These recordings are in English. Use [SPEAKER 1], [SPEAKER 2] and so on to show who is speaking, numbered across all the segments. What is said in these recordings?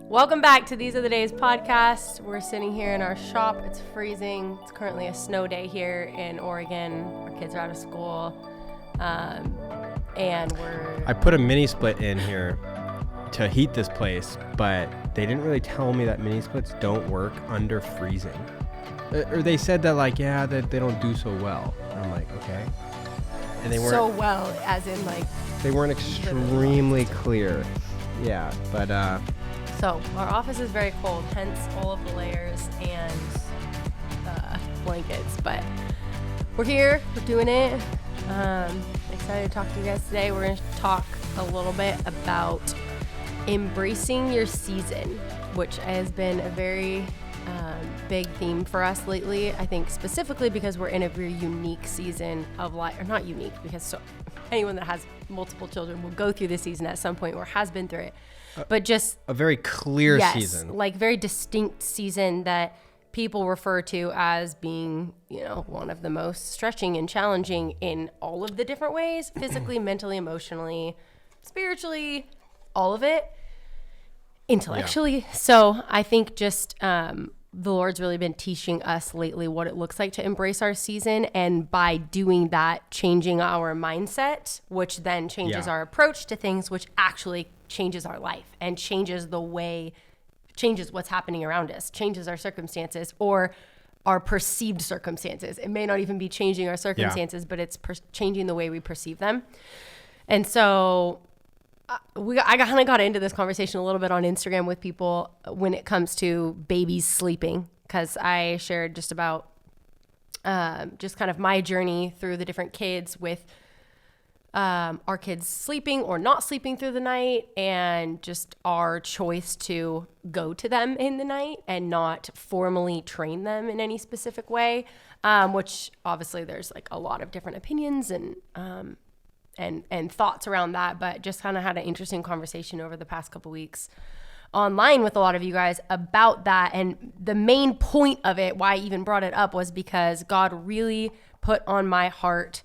[SPEAKER 1] Welcome back to These Are the Days podcast. We're sitting here in our shop. It's freezing. It's currently a snow day here in Oregon. Our kids are out of school. I
[SPEAKER 2] put a mini split in here to heat this place, but they didn't really tell me that mini splits don't work under freezing. Or they said that that they don't do so well. And I'm like, okay. And they weren't
[SPEAKER 1] so well, as in
[SPEAKER 2] they weren't extremely clear. Yeah, but
[SPEAKER 1] so our office is very cold, hence all of the layers and blankets. But we're here, we're doing it. Excited to talk to you guys today. We're going to talk a little bit about embracing your season, which has been a very big theme for us lately. I think specifically because we're in a very unique season of life, or not unique, because anyone that has multiple children will go through this season at some point or has been through it. But just
[SPEAKER 2] a very clear season,
[SPEAKER 1] very distinct season that people refer to as being, one of the most stretching and challenging in all of the different ways, physically, mentally, emotionally, spiritually, all of it, intellectually. Yeah. So I think just the Lord's really been teaching us lately what it looks like to embrace our season. And by doing that, changing our mindset, which then changes our approach to things, which actually changes our life and changes what's happening around us, changes our circumstances or our perceived circumstances. It may not even be changing our circumstances, but it's changing the way we perceive them. And so I kind of got into this conversation a little bit on Instagram with people when it comes to babies sleeping, because I shared just about just kind of my journey through the different kids with our kids sleeping or not sleeping through the night, and just our choice to go to them in the night and not formally train them in any specific way, which obviously there's a lot of different opinions and thoughts around that, but just kind of had an interesting conversation over the past couple weeks online with a lot of you guys about that. And the main point of it, why I even brought it up, was because God really put on my heart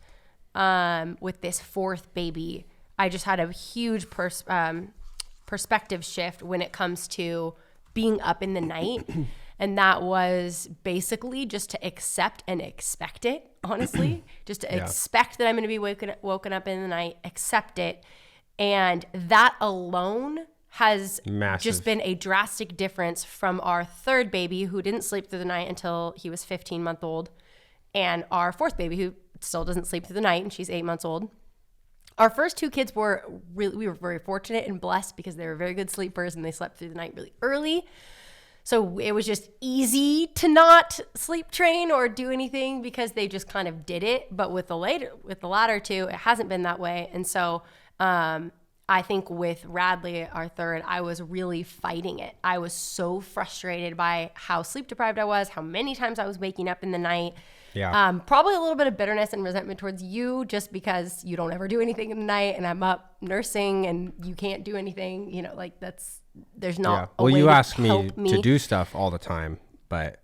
[SPEAKER 1] with this fourth baby. I just had a huge perspective shift when it comes to being up in the night. And that was basically just to accept and expect it, honestly. Just to expect that I'm going to be woken up in the night, accept it. And that alone has just been a drastic difference from our third baby, who didn't sleep through the night until he was 15 months old, and our fourth baby, who still doesn't sleep through the night, and she's 8 months old. Our first two kids we were very fortunate and blessed because they were very good sleepers and they slept through the night really early. So it was just easy to not sleep train or do anything because they just kind of did it. But with the latter two, it hasn't been that way. And so I think with Radley, our third, I was really fighting it. I was so frustrated by how sleep deprived I was, how many times I was waking up in the night. Yeah. Probably a little bit of bitterness and resentment towards you, just because you don't ever do anything in the night and I'm up nursing and you can't do anything, there's not a way
[SPEAKER 2] you
[SPEAKER 1] to
[SPEAKER 2] ask
[SPEAKER 1] help
[SPEAKER 2] me to do stuff all the time, but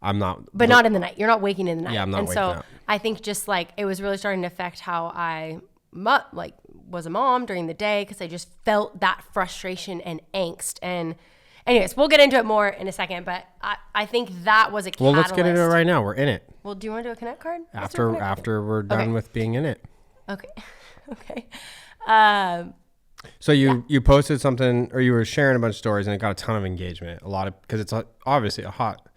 [SPEAKER 2] I'm not.
[SPEAKER 1] But not in the night. You're not waking in the night.
[SPEAKER 2] Yeah, I'm not waking up.
[SPEAKER 1] I think just it was really starting to affect how I was a mom during the day, because I just felt that frustration and angst. And anyways, we'll get into it more in a second, but I think that was a catalyst.
[SPEAKER 2] Well, let's get into it right now. We're in it.
[SPEAKER 1] Well, do you want to do a Connect card?
[SPEAKER 2] After we're done with being in it.
[SPEAKER 1] Okay. Okay.
[SPEAKER 2] So you posted something, or you were sharing a bunch of stories, and it got a ton of engagement. Because it's obviously a hot,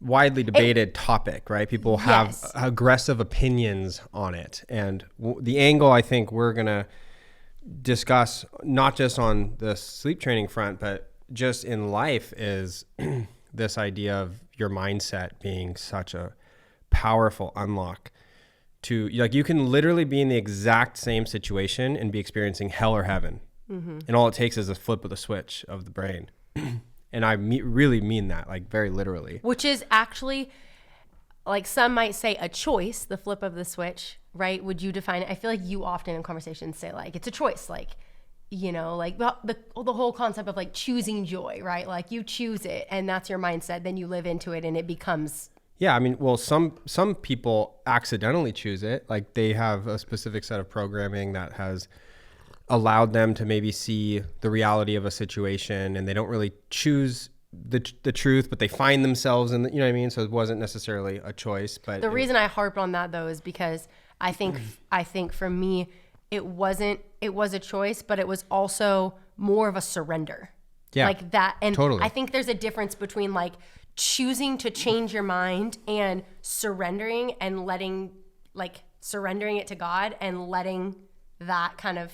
[SPEAKER 2] widely debated topic, right? People have aggressive opinions on it. And the angle I think we're going to discuss, not just on the sleep training front, but just in life, is this idea of your mindset being such a powerful unlock to, you can literally be in the exact same situation and be experiencing hell or heaven. Mm-hmm. And all it takes is a flip of the switch of the brain. And I really mean that, very literally.
[SPEAKER 1] Which is actually, some might say a choice, the flip of the switch, right? Would you define it? I feel like you often in conversations say it's a choice, the whole concept of choosing joy, right? You choose it and that's your mindset. Then you live into it and it becomes.
[SPEAKER 2] Yeah. I mean, well, some people accidentally choose it. They have a specific set of programming that has allowed them to maybe see the reality of a situation, and they don't really choose the truth, but they find themselves in the, you know what I mean? So it wasn't necessarily a choice, but
[SPEAKER 1] the reason I harp on that though is because I think for me, it was a choice, but it was also more of a surrender.
[SPEAKER 2] Yeah.
[SPEAKER 1] Like that. And
[SPEAKER 2] totally.
[SPEAKER 1] I think there's a difference between like choosing to change your mind and surrendering and surrendering it to God and letting that kind of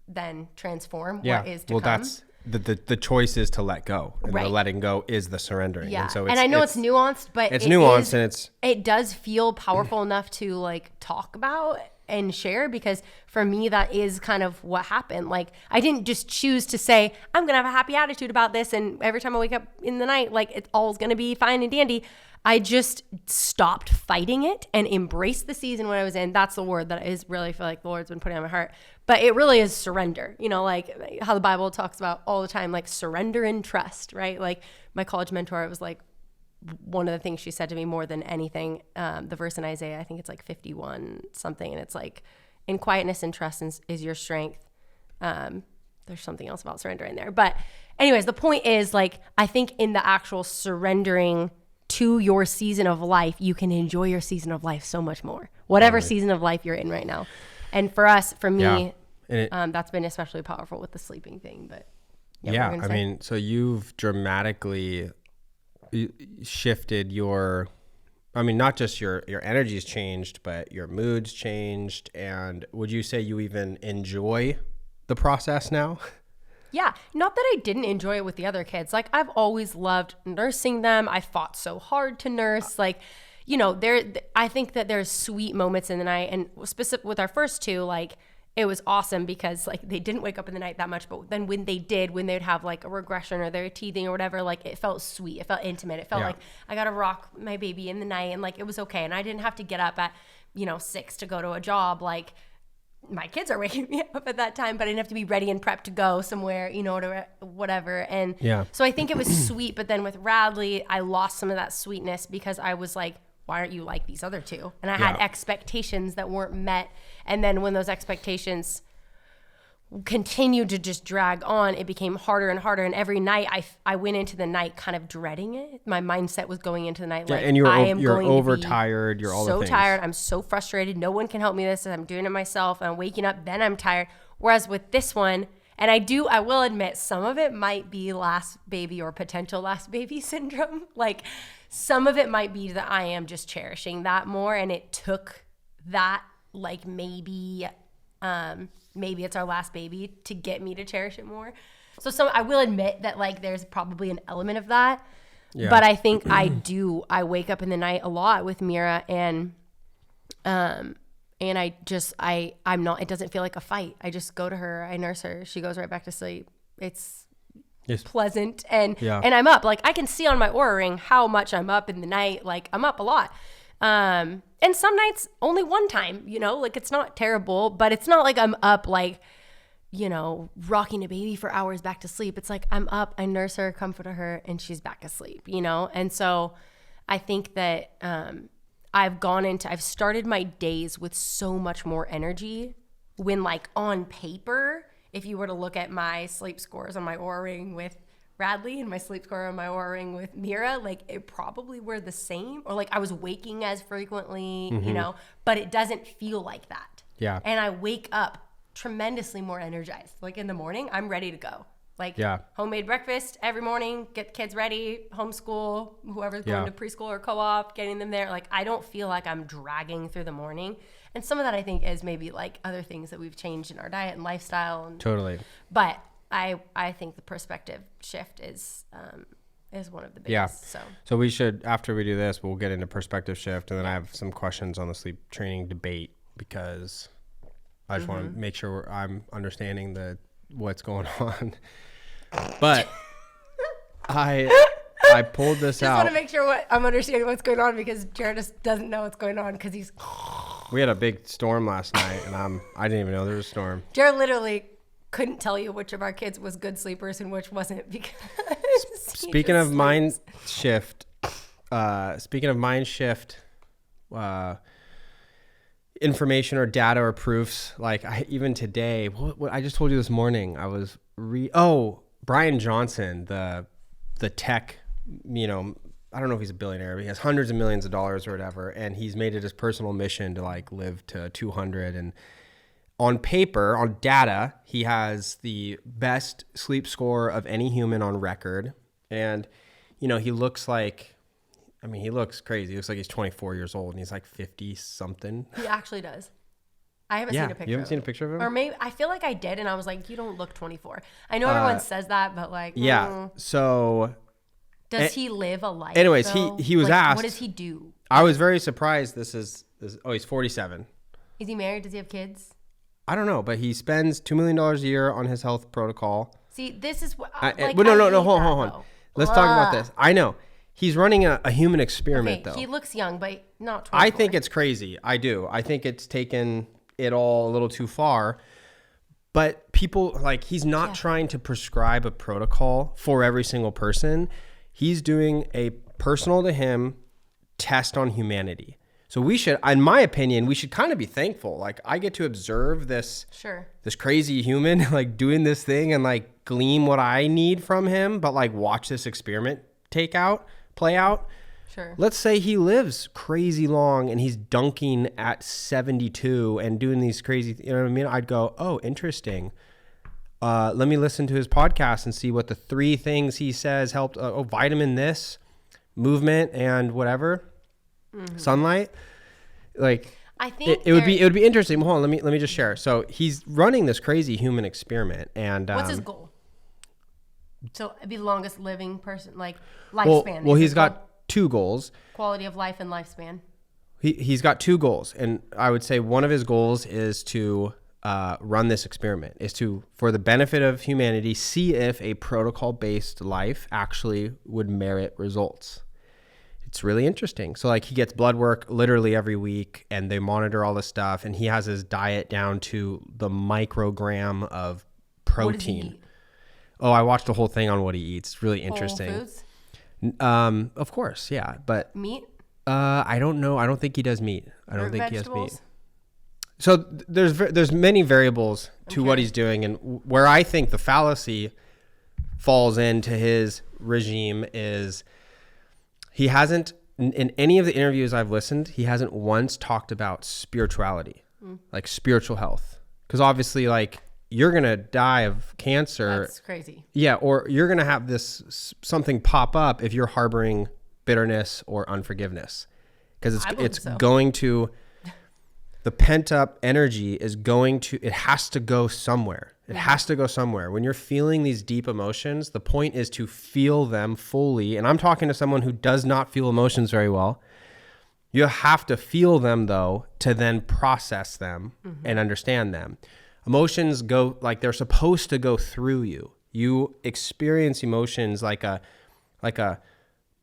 [SPEAKER 1] then transform what is to come. Well,
[SPEAKER 2] that's the choice is to let go, and the letting go is the surrendering.
[SPEAKER 1] Yeah.
[SPEAKER 2] And so
[SPEAKER 1] I know it's nuanced, but
[SPEAKER 2] it's nuanced, and
[SPEAKER 1] it does feel powerful enough to like talk about and share, because for me, that is kind of what happened. Like, I didn't just choose to say, I'm going to have a happy attitude about this, and every time I wake up in the night, like, it's all going to be fine and dandy. I just stopped fighting it and embraced the season when I was in. That's the word that I really feel like the Lord's been putting on my heart. But it really is surrender, you know, like how the Bible talks about all the time, like surrender and trust, right? Like my college mentor, it was like one of the things she said to me more than anything, the verse in Isaiah, I think it's like 51 something. And it's like, in quietness and trust is your strength. There's something else about surrender in there. But anyways, the point is, like, I think in the actual surrendering to your season of life, you can enjoy your season of life so much more, whatever season of life you're in right now. And for me, that's been especially powerful with the sleeping thing. But
[SPEAKER 2] I mean, so you've dramatically shifted your, I mean, not just your energy's changed, but your mood's changed. And would you say you even enjoy the process now?
[SPEAKER 1] Yeah, not that I didn't enjoy it with the other kids. Like, I've always loved nursing them. I fought so hard to nurse. Like, you know, I think that there's sweet moments in the night, and specific with our first two, like, it was awesome because like they didn't wake up in the night that much, but then when they did, when they'd have like a regression or they're teething or whatever, like it felt sweet. It felt intimate. It felt like I got to rock my baby in the night, and like it was okay. And I didn't have to get up at, 6 to go to a job. Like, my kids are waking me up at that time, but I didn't have to be ready and prepped to go somewhere, to whatever. And so I think it was sweet. But then with Radley, I lost some of that sweetness because I was like, why aren't you like these other two? And I had expectations that weren't met. And then when those expectations continued to just drag on, it became harder and harder. And every night I went into the night kind of dreading it. My mindset was going into the night like,
[SPEAKER 2] and you're overtired. You're all
[SPEAKER 1] so
[SPEAKER 2] the things.
[SPEAKER 1] tired. I'm so frustrated. No one can help me this. I'm doing it myself. I'm waking up, then I'm tired. Whereas with this one, and I will admit, some of it might be last baby or potential last baby syndrome. Like, some of it might be that I am just cherishing that more. And it took that, like, maybe it's our last baby to get me to cherish it more. So I will admit that, like, there's probably an element of that. Yeah. But I think I wake up in the night a lot with Mira, and I'm not, it doesn't feel like a fight. I just go to her, I nurse her, she goes right back to sleep. It's pleasant. And I'm up. Like, I can see on my Oura ring how much I'm up in the night. Like, I'm up a lot. And some nights only one time, like, it's not terrible, but it's not like I'm up, like, rocking a baby for hours back to sleep. It's like I'm up, I nurse her, comfort her, and she's back asleep, And so I think that, I've started my days with so much more energy when, like, on paper, if you were to look at my sleep scores on my Oura ring with Radley and my sleep score on my Oura ring with Mira, like, it probably were the same, or like I was waking as frequently, but it doesn't feel like that. Yeah. And I wake up tremendously more energized. Like, in the morning, I'm ready to go. Like, homemade breakfast every morning, get the kids ready, homeschool, whoever's going to preschool or co-op, getting them there. Like, I don't feel like I'm dragging through the morning. And some of that, I think, is maybe like other things that we've changed in our diet and lifestyle.
[SPEAKER 2] Totally.
[SPEAKER 1] But I think the perspective shift is one of the biggest.
[SPEAKER 2] So we should, after we do this, we'll get into perspective shift. And then I have some questions on the sleep training debate, because I just want to make sure I'm understanding what's going on. But I pulled this out.
[SPEAKER 1] I just want to make sure I'm understanding what's going on, because Jared just doesn't know what's going on because
[SPEAKER 2] we had a big storm last night, and I didn't even know there was a storm.
[SPEAKER 1] Jared literally couldn't tell you which of our kids was good sleepers and which wasn't, because
[SPEAKER 2] speaking of mind shift, information or data or proofs. Like even today, what I just told you this morning, I was Brian Johnson, the tech, I don't know if he's a billionaire, but he has hundreds of millions of dollars or whatever. And he's made it his personal mission to like live to 200. And on paper, on data, he has the best sleep score of any human on record. And, he looks like, he looks crazy. He looks like he's 24 years old and he's like 50 something.
[SPEAKER 1] He actually does. I haven't seen a picture.
[SPEAKER 2] You haven't seen a picture of him?
[SPEAKER 1] Or maybe, I feel like I did and I was like, you don't look 24. I know everyone says that, but like.
[SPEAKER 2] Yeah. So.
[SPEAKER 1] Does he live a life?
[SPEAKER 2] Anyways,
[SPEAKER 1] though?
[SPEAKER 2] he was asked.
[SPEAKER 1] What does he do?
[SPEAKER 2] I was very surprised. He's 47.
[SPEAKER 1] Is he married? Does he have kids?
[SPEAKER 2] I don't know, but he spends $2 million a year on his health protocol.
[SPEAKER 1] See, this is what.
[SPEAKER 2] No, hold on. Let's talk about this. I know. He's running a human experiment, though.
[SPEAKER 1] He looks young, but not 24.
[SPEAKER 2] I think it's crazy. I do. I think it's taken it all a little too far. But people, he's not trying to prescribe a protocol for every single person. He's doing a personal to him test on humanity. So we should, in my opinion, we should kind of be thankful. Like I get to observe this crazy human doing this thing and glean what I need from him, but watch this experiment play out.
[SPEAKER 1] Sure.
[SPEAKER 2] Let's say he lives crazy long and he's dunking at 72 and doing these crazy, you know what I mean? I'd go, oh, interesting. Let me listen to his podcast and see what the 3 things he says helped. Vitamin this, movement, and whatever, sunlight.
[SPEAKER 1] I think
[SPEAKER 2] it would be interesting. Hold on, let me just share. So he's running this crazy human experiment, and
[SPEAKER 1] what's his goal? So it'd be the longest living person, lifespan.
[SPEAKER 2] Well, he's got 2 goals:
[SPEAKER 1] quality of life and lifespan.
[SPEAKER 2] He's got 2 goals, and I would say one of his goals is to run this experiment, is to, for the benefit of humanity, see if a protocol-based life actually would merit results. It's really interesting. So he gets blood work literally every week and they monitor all this stuff, and he has his diet down to the microgram of protein.
[SPEAKER 1] What does he eat?
[SPEAKER 2] Oh, I watched the whole thing on what he eats. It's really interesting.
[SPEAKER 1] Whole foods?
[SPEAKER 2] Of course, yeah, but
[SPEAKER 1] meat?
[SPEAKER 2] I don't know. I don't think he does meat. I don't think
[SPEAKER 1] vegetables?
[SPEAKER 2] He has meat. So there's many variables to what he's doing, and where I think the fallacy falls into his regime is he hasn't, in any of the interviews I've listened, he hasn't once talked about spirituality, spiritual health. Because obviously, you're going to die of cancer.
[SPEAKER 1] That's crazy.
[SPEAKER 2] Yeah, or you're going to have something pop up if you're harboring bitterness or unforgiveness. Because it's going to... The pent up energy it has to go somewhere. It has to go somewhere. When you're feeling these deep emotions, the point is to feel them fully. And I'm talking to someone who does not feel emotions very well. You have to feel them, though, to then process them and understand them. Emotions go, they're supposed to go through you. You experience emotions like a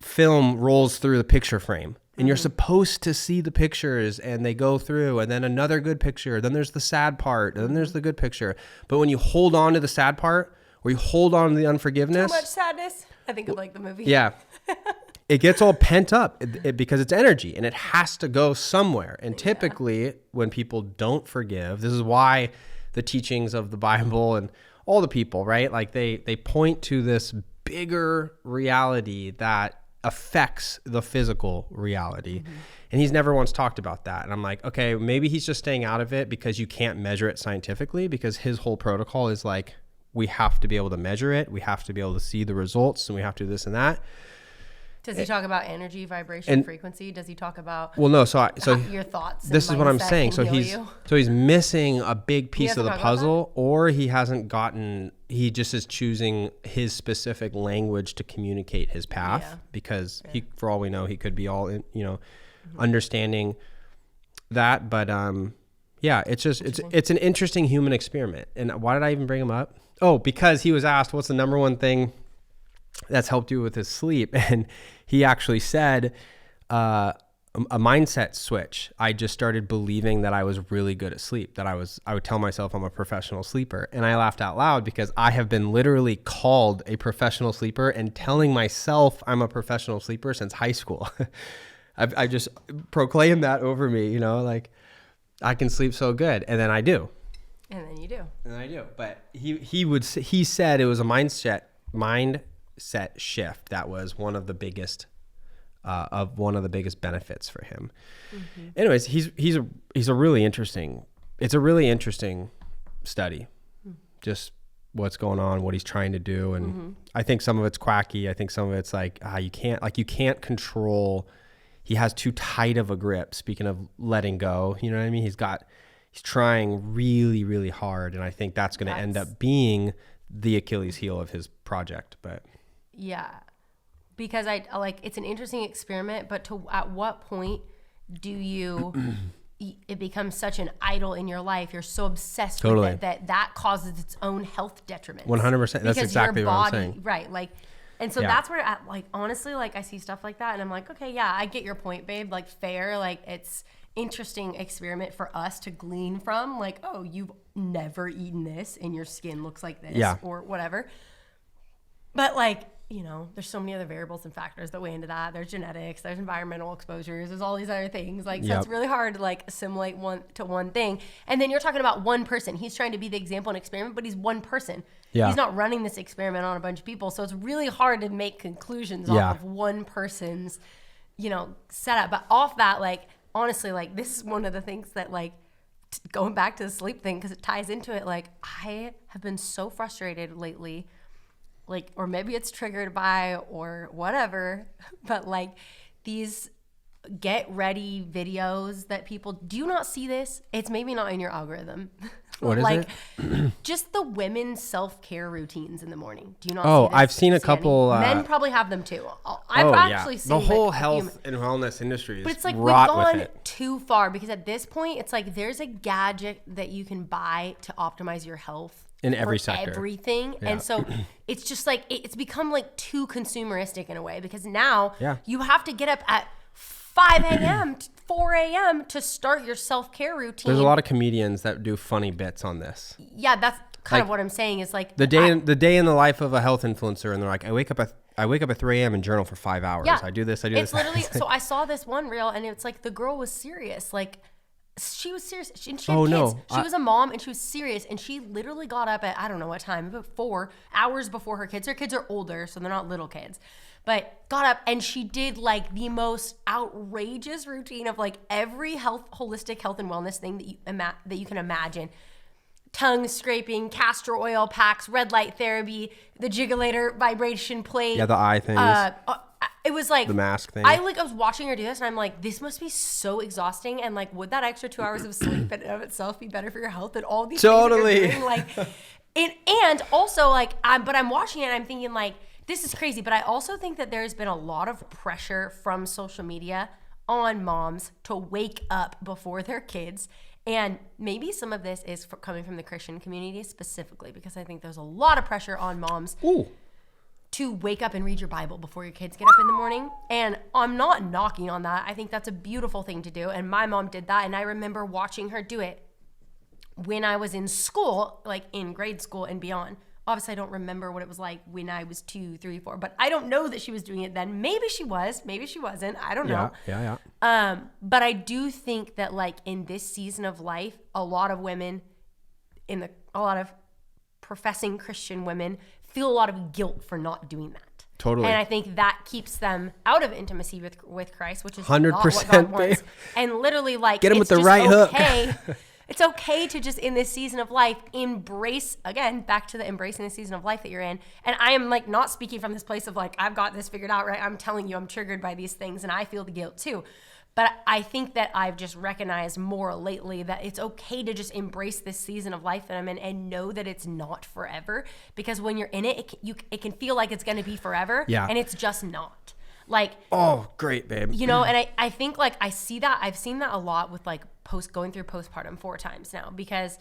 [SPEAKER 2] film rolls through the picture frame. And you're supposed to see the pictures and they go through, and then another good picture. Then there's the sad part, and then there's the good picture. But when you hold on to the sad part, or you hold on to the unforgiveness.
[SPEAKER 1] Too much sadness. I think of the movie.
[SPEAKER 2] Yeah. It gets all pent up because it's energy and it has to go somewhere. And typically when people don't forgive, this is why the teachings of the Bible and all the people, right? They point to this bigger reality that affects the physical reality. And he's never once talked about that. And I'm like, okay, maybe he's just staying out of it because you can't measure it scientifically, because his whole protocol is we have to be able to measure it. We have to be able to see the results, and we have to do this and that.
[SPEAKER 1] Does he talk about energy, vibration, frequency? Does he talk about
[SPEAKER 2] your thoughts?
[SPEAKER 1] This
[SPEAKER 2] is what I'm saying. So he's missing a big piece of the puzzle, or he hasn't gotten. He just is choosing his specific language to communicate his path, because he, for all we know, he could be all in, understanding that. But it's just it's an interesting human experiment. And why did I even bring him up? Oh, because he was asked, what's the number one thing that's helped you with his sleep? And he actually said, a mindset switch. I just started believing that I was really good at sleep, that I would tell myself I'm a professional sleeper. And I laughed out loud because I have been literally called a professional sleeper and telling myself I'm a professional sleeper since high school. I just proclaimed that over me, I can sleep so good. And then I do.
[SPEAKER 1] And then you do.
[SPEAKER 2] And I do. But he said it was a mindset shift that was one of the biggest benefits for him. Mm-hmm. Anyways, he's a really interesting. It's a really interesting study. Just what's going on, what he's trying to do, and I think some of it's quacky. I think some of it's like you can't control. He has too tight of a grip. Speaking of letting go, you know what I mean? He's trying really, really hard, and I think that's going to end up being the Achilles heel of his project. But
[SPEAKER 1] yeah, because it's an interesting experiment, but at what point do you? It becomes such an idol in your life. You're so obsessed with it that causes its own health detriment.
[SPEAKER 2] 100%. That's exactly what I'm saying.
[SPEAKER 1] Right. Like, and so that's where, honestly, like I see stuff like that and I'm like, okay, yeah, I get your point, babe. Like fair. Like it's interesting experiment for us to glean from. Like, oh, you've never eaten this and your skin looks like this or whatever. But like, you know, there's so many other variables and factors that weigh into that. There's genetics, there's environmental exposures, there's all these other things. Like, so it's really hard to like assimilate one thing. And then you're talking about one person. He's trying to be the example and experiment, but he's one person. Yeah. He's not running this experiment on a bunch of people. So it's really hard to make conclusions off of one person's, setup. But off that, like, honestly, like this is one of the things that like, going back to the sleep thing, because it ties into it. Like I have been so frustrated lately. Like, or maybe it's triggered by or whatever, but like these get ready videos that people, do you not see this? It's maybe not in your algorithm.
[SPEAKER 2] What is
[SPEAKER 1] like,
[SPEAKER 2] it?
[SPEAKER 1] Just the women's self-care routines in the morning. Do you not
[SPEAKER 2] see
[SPEAKER 1] this?
[SPEAKER 2] I've seen a couple.
[SPEAKER 1] Men probably have them too. I've actually seen
[SPEAKER 2] the whole health and wellness industry is
[SPEAKER 1] but it's like we've
[SPEAKER 2] wrought
[SPEAKER 1] gone
[SPEAKER 2] with it.
[SPEAKER 1] too far because at this point, it's like there's a gadget that you can buy to optimize your health.
[SPEAKER 2] In every sector.
[SPEAKER 1] Everything. Yeah. And so it's just like, it's become like too consumeristic in a way because now you have to get up at 5 a.m., 4 a.m. to start your self-care routine.
[SPEAKER 2] There's a lot of comedians that do funny bits on this.
[SPEAKER 1] Yeah, that's kind of what I'm saying is like.
[SPEAKER 2] The day in the life of a health influencer and they're like, I wake up at 3 a.m. and journal for 5 hours. Yeah. I do this. It's
[SPEAKER 1] literally, so I saw this one reel and it's like the girl was serious. Like, she was serious. She had kids. No. She was a mom and she was serious. And she literally got up at, I don't know what time, about 4 hours before her kids. Her kids are older, so they're not little kids. But got up and she did like the most outrageous routine of like every holistic health and wellness thing that you can imagine. Tongue scraping, castor oil packs, red light therapy, the jiggulator vibration plate.
[SPEAKER 2] Yeah, the eye things.
[SPEAKER 1] It was like
[SPEAKER 2] the mask thing.
[SPEAKER 1] I was watching her do this and I'm like, this must be so exhausting. And like, would that extra 2 hours of sleep in and of itself be better for your health than all these things that you're doing? Like, and also like, but I'm watching it and I'm thinking like, this is crazy. But I also think that there's been a lot of pressure from social media on moms to wake up before their kids. And maybe some of this is coming from the Christian community specifically, because I think there's a lot of pressure on moms to wake up and read your Bible before your kids get up in the morning. And I'm not knocking on that. I think that's a beautiful thing to do. And my mom did that. And I remember watching her do it when I was in school, like in grade school and beyond. Obviously, I don't remember what it was like when I was 2, 3, 4, but I don't know that she was doing it then. Maybe she was, maybe she wasn't. I don't know.
[SPEAKER 2] Yeah.
[SPEAKER 1] But I do think that like in this season of life, a lot of women, a lot of professing Christian women feel a lot of guilt for not doing that.
[SPEAKER 2] Totally.
[SPEAKER 1] And I think that keeps them out of intimacy with Christ, which is
[SPEAKER 2] 100%,
[SPEAKER 1] not what God wants. And literally like,
[SPEAKER 2] get him with the right hook.
[SPEAKER 1] It's okay to just in this season of life embrace, again, back to the embracing the season of life that you're in. And I am like not speaking from this place of like, I've got this figured out, right? I'm telling you, I'm triggered by these things and I feel the guilt too. But I think that I've just recognized more lately that it's okay to just embrace this season of life that I'm in and know that it's not forever. Because when you're in it, it can feel like it's going to be forever.
[SPEAKER 2] Yeah.
[SPEAKER 1] And it's just not. Like,
[SPEAKER 2] oh, great, babe.
[SPEAKER 1] You know, and I think like I see that, I've seen that a lot with like going through postpartum 4 times now, because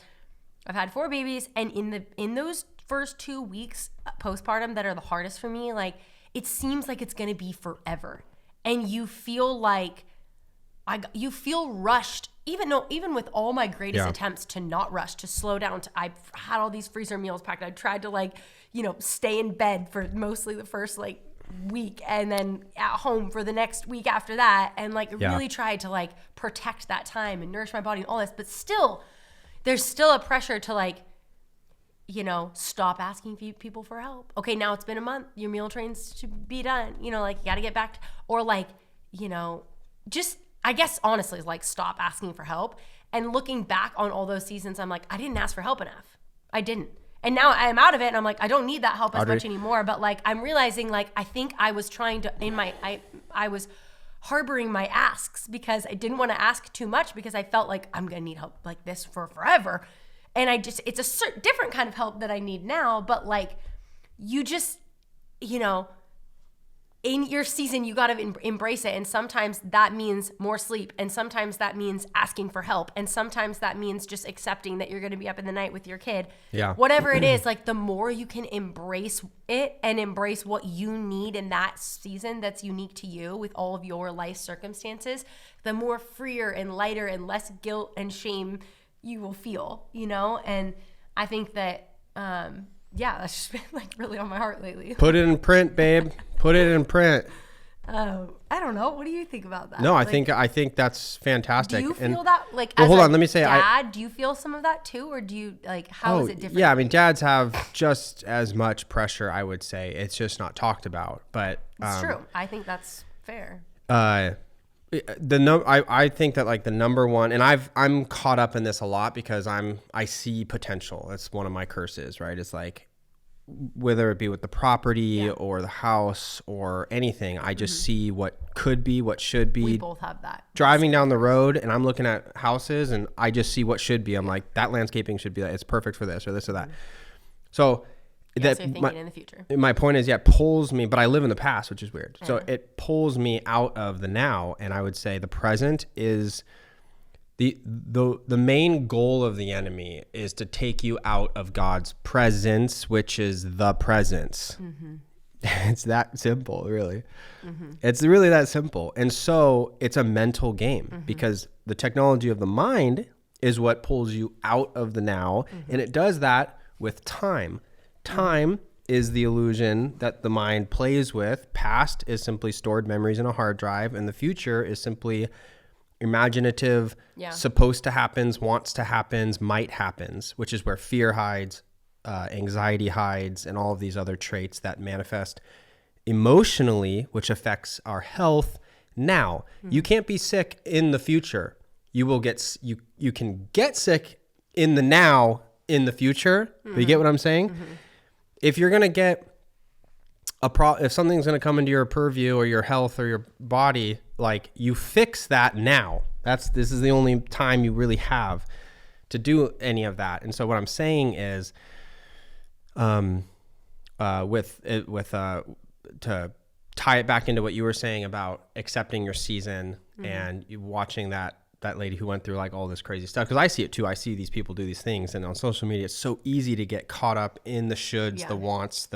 [SPEAKER 1] I've had 4 babies, and in those first 2 weeks postpartum that are the hardest for me, like it seems like it's going to be forever. And you feel like you feel rushed, even with all my greatest attempts to not rush, to slow down. I've had all these freezer meals packed. I tried to stay in bed for mostly the first week and then at home for the next week after that. And like really tried to like protect that time and nourish my body and all this. But still, there's still a pressure to like, you know, stop asking people for help. Okay, now it's been a month. Your meal trains should be done. You know, like you got to get back to, or like, you know, just, I guess honestly, like stop asking for help. And looking back on all those seasons, I'm like, I didn't ask for help enough. I didn't. And now I'm out of it and I'm like, I don't need that help as much anymore. But like, I'm realizing like, I think I was trying to, I was harboring my asks because I didn't want to ask too much because I felt like I'm going to need help like this for forever. And it's a certain different kind of help that I need now. But like, you just, you know, in your season, you got to embrace it. And sometimes that means more sleep. And sometimes that means asking for help. And sometimes that means just accepting that you're going to be up in the night with your kid.
[SPEAKER 2] Yeah.
[SPEAKER 1] Whatever it is, like the more you can embrace it and embrace what you need in that season that's unique to you with all of your life circumstances, the more freer and lighter and less guilt and shame you will feel, you know? And I think that, that's just been like really on my heart lately.
[SPEAKER 2] Put it in print, babe. Put it in print.
[SPEAKER 1] I don't know. What do you think about that?
[SPEAKER 2] No, I think that's fantastic.
[SPEAKER 1] Do you feel that like?
[SPEAKER 2] Well,
[SPEAKER 1] as
[SPEAKER 2] hold
[SPEAKER 1] a
[SPEAKER 2] on. Let me say,
[SPEAKER 1] Dad, do you feel some of that too, or do you like? How is it different?
[SPEAKER 2] Yeah, I mean, dads have just as much pressure. I would say it's just not talked about. But
[SPEAKER 1] it's true. I think that's fair.
[SPEAKER 2] I think that like the number one, and I'm caught up in this a lot because I see potential. That's one of my curses, right? It's like, whether it be with the property or the house or anything, I just see what could be, what should be.
[SPEAKER 1] We both have that.
[SPEAKER 2] Driving down the road and I'm looking at houses and I just see what should be. I'm like, that landscaping should be, it's perfect for this or this or that. So
[SPEAKER 1] so you're thinking in the future.
[SPEAKER 2] My point is, it pulls me, but I live in the past, which is weird. So it pulls me out of the now. And I would say the present is the main goal of the enemy is to take you out of God's presence, which is the presence. Mm-hmm. It's that simple, really. Mm-hmm. It's really that simple. And so it's a mental game because the technology of the mind is what pulls you out of the now. And it does that with time. Time is the illusion that the mind plays with. Past is simply stored memories in a hard drive, and the future is simply imaginative, supposed to happens, wants to happens, might happens, which is where fear hides, anxiety hides, and all of these other traits that manifest emotionally, which affects our health now. You can't be sick in the future. You will get, you can get sick in the now, in the future. You get what I'm saying? If you're going to get if something's going to come into your purview or your health or your body, like you fix that now. This is the only time you really have to do any of that. And so what I'm saying is, to tie it back into what you were saying about accepting your season and you watching that lady who went through like all this crazy stuff. Cause I see it too. I see these people do these things, and on social media, it's so easy to get caught up in the shoulds, the wants,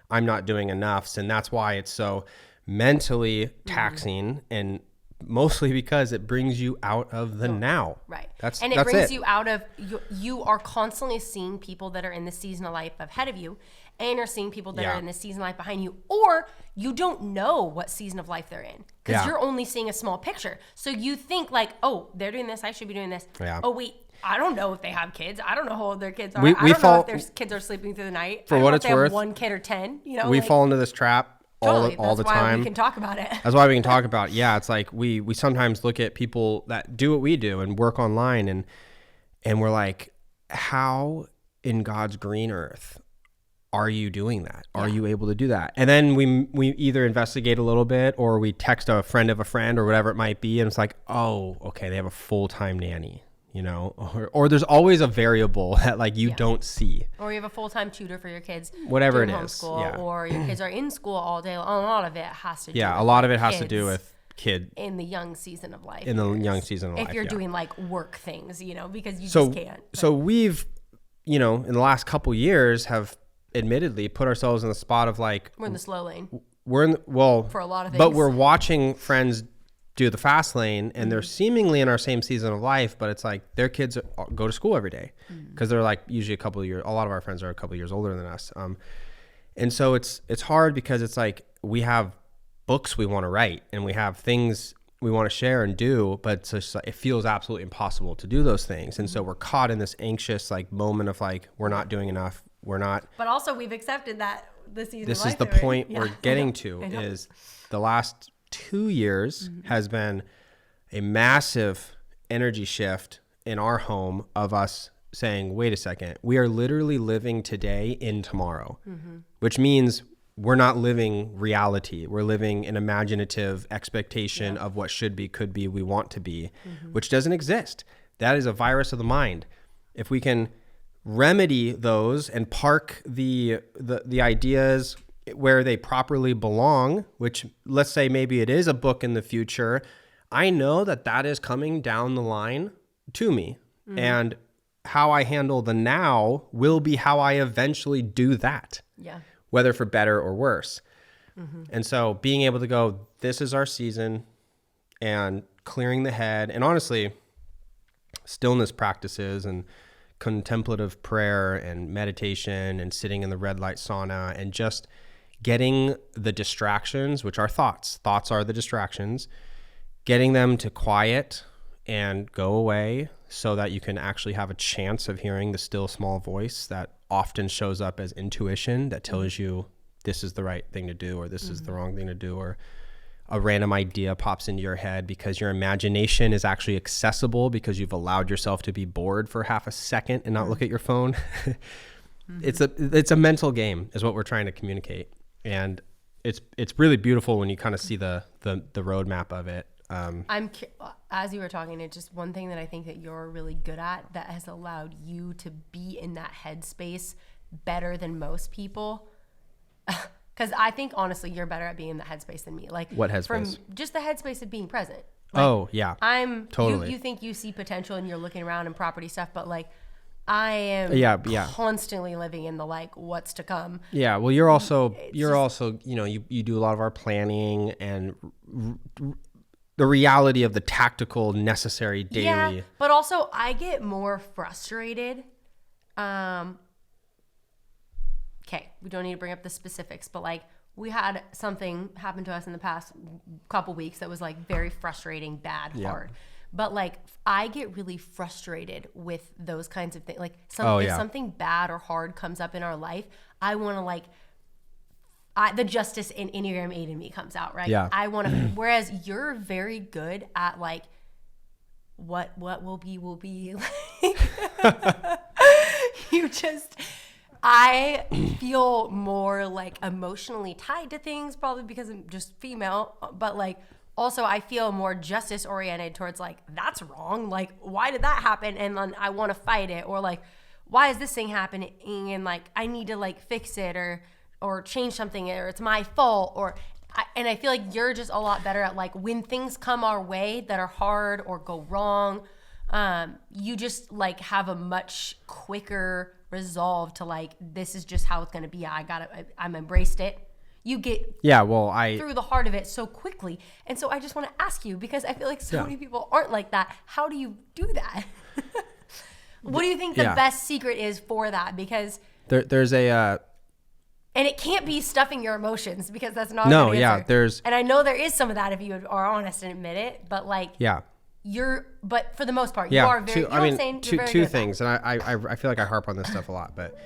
[SPEAKER 2] I'm not doing enoughs. And that's why it's so mentally taxing, and mostly because it brings you out of the now.
[SPEAKER 1] Right. And it brings you out of, you are constantly seeing people that are in the season of life ahead of you, and are seeing people that are in the season of life behind you, or you don't know what season of life they're in because you're only seeing a small picture. So you think like, oh, they're doing this, I should be doing this. Yeah. Oh, wait, I don't know if they have kids. I don't know how old their kids are. I don't know if their kids are sleeping through the night.
[SPEAKER 2] For what it's worth,
[SPEAKER 1] 1 kid or 10. You know,
[SPEAKER 2] we fall into this trap all the time.
[SPEAKER 1] That's why we can talk about it.
[SPEAKER 2] That's why we can talk about it. Yeah, it's like we sometimes look at people that do what we do and work online, and we're like, how in God's green earth are you doing that? Are you able to do that? And then we either investigate a little bit, or we text a friend of a friend or whatever it might be, and it's like, oh, okay, they have a full-time nanny. You know, or there's always a variable that like you don't see.
[SPEAKER 1] Or you have a full-time tutor for your kids.
[SPEAKER 2] Whatever it is.
[SPEAKER 1] Homeschool, or your kids are in school all day. A lot of it has to do with
[SPEAKER 2] a lot of it has to do with kid.
[SPEAKER 1] In the young season of life.
[SPEAKER 2] In the young season of life,
[SPEAKER 1] if you're doing like work things, you know, because you just can't.
[SPEAKER 2] So we've, you know, in the last couple years have admittedly put ourselves in the spot of like.
[SPEAKER 1] We're in the slow lane.
[SPEAKER 2] For
[SPEAKER 1] a lot of things.
[SPEAKER 2] But we're watching friends do the fast lane, and they're seemingly in our same season of life, but it's like their kids go to school every day because they're like usually a lot of our friends are a couple of years older than us. And so it's hard because it's like we have books we want to write and we have things we want to share and do, but it's just, it feels absolutely impossible to do those things. And so we're caught in this anxious like moment of like, we're not doing enough. We're not.
[SPEAKER 1] But also we've accepted that this season.
[SPEAKER 2] This is the point we're getting to is the last 2 years has been a massive energy shift in our home of us saying, wait a second, we are literally living today in tomorrow, which means we're not living reality. We're living an imaginative expectation of what should be, could be, we want to be, which doesn't exist. That is a virus of the mind. If we can remedy those and park the ideas where they properly belong, which let's say maybe it is a book in the future, I know that is coming down the line to me. And how I handle the now will be how I eventually do that. Yeah. Whether for better or worse. And so being able to go, this is our season, and clearing the head, and honestly, stillness practices and contemplative prayer and meditation and sitting in the red light sauna and just getting the distractions, which are thoughts. Thoughts are the distractions, getting them to quiet and go away so that you can actually have a chance of hearing the still small voice that often shows up as intuition that tells you this is the right thing to do or this is the wrong thing to do, or a random idea pops into your head because your imagination is actually accessible because you've allowed yourself to be bored for half a second and not look at your phone. It's a mental game is what we're trying to communicate. And it's really beautiful when you kind of see the roadmap of it.
[SPEAKER 1] As you were talking, it's just one thing that I think that you're really good at that has allowed you to be in that headspace better than most people. Because I think honestly, you're better at being in the headspace than me. Like
[SPEAKER 2] what headspace?
[SPEAKER 1] From just the headspace of being present. Like,
[SPEAKER 2] oh yeah,
[SPEAKER 1] I'm
[SPEAKER 2] totally.
[SPEAKER 1] You think you see potential and you're looking around and property stuff, but like I am constantly living in the like what's to come.
[SPEAKER 2] Yeah, well, you're also you do a lot of our planning and the reality of the tactical necessary daily. Yeah,
[SPEAKER 1] but also I get more frustrated. Okay, we don't need to bring up the specifics, but like we had something happen to us in the past couple weeks that was like very frustrating, bad, hard. But like I get really frustrated with those kinds of things. Like if something bad or hard comes up in our life, I want to like the justice in Enneagram 8 in me comes out, right?
[SPEAKER 2] Yeah.
[SPEAKER 1] I want to. Whereas you're very good at like what will be will be. You just. I feel more like emotionally tied to things, probably because I'm just female, but like also I feel more justice oriented towards like, that's wrong. Like, why did that happen? And then I want to fight it, or like, why is this thing happening? And like, I need to like fix it or change something, or it's my fault. And I feel like you're just a lot better at like when things come our way that are hard or go wrong, you just like have a much quicker resolve to like, this is just how it's going to be. I'm embraced it. You get through the heart of it so quickly. And so I just want to ask you, because I feel like so many people aren't like that. How do you do that? What do you think the best secret is for that? Because
[SPEAKER 2] there's a,
[SPEAKER 1] and it can't be stuffing your emotions, because that's not an answer. And I know there is some of that if you are honest and admit it, but like, but for the most part, you are very,
[SPEAKER 2] two things. And I feel like I harp on this stuff a lot, but.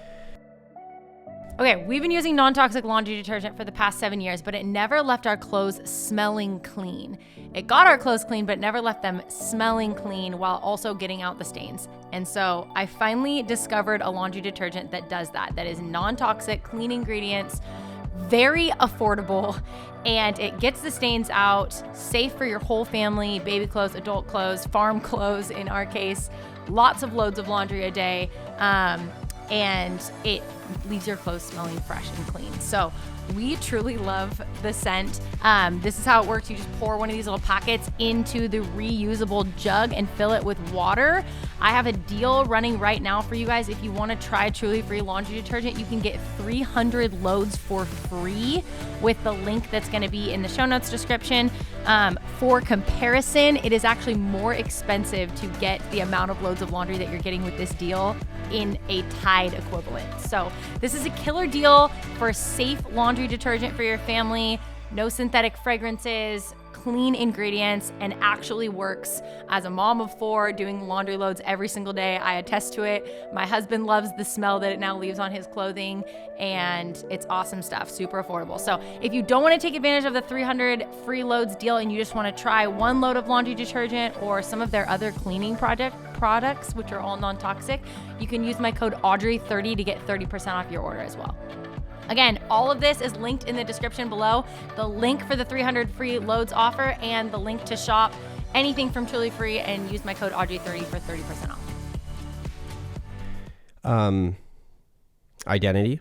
[SPEAKER 3] Okay, we've been using non-toxic laundry detergent for the past 7 years, but it never left our clothes smelling clean. It got our clothes clean, but it never left them smelling clean while also getting out the stains. And so I finally discovered a laundry detergent that does that. That is non-toxic, clean ingredients, very affordable, and it gets the stains out, safe for your whole family, baby clothes, adult clothes, farm clothes in our case, lots of loads of laundry a day, and it leaves your clothes smelling fresh and clean. So we truly love the scent. This is how it works. You just pour one of these little packets into the reusable jug and fill it with water. I have a deal running right now for you guys. If you want to try Truly Free laundry detergent, you can get 300 loads for free with the link that's going to be in the show notes description. For comparison, it is actually more expensive to get the amount of loads of laundry that you're getting with this deal in a Tide equivalent. So This is a killer deal for safe laundry detergent for your family. No synthetic fragrances, clean ingredients, and actually works. As a mom of 4 doing laundry loads every single day, I attest to it. My husband loves the smell that it now leaves on his clothing, and it's awesome stuff, super affordable. So if you don't want to take advantage of the 300 free loads deal and you just want to try 1 load of laundry detergent or some of their other cleaning products, which are all non-toxic, you can use my code Audrey30 to get 30% off your order as well. Again, all of this is linked in the description below. The link for the 300 free loads offer and the link to shop anything from Truly Free, and use my code Audrey30 for 30% off.
[SPEAKER 2] Identity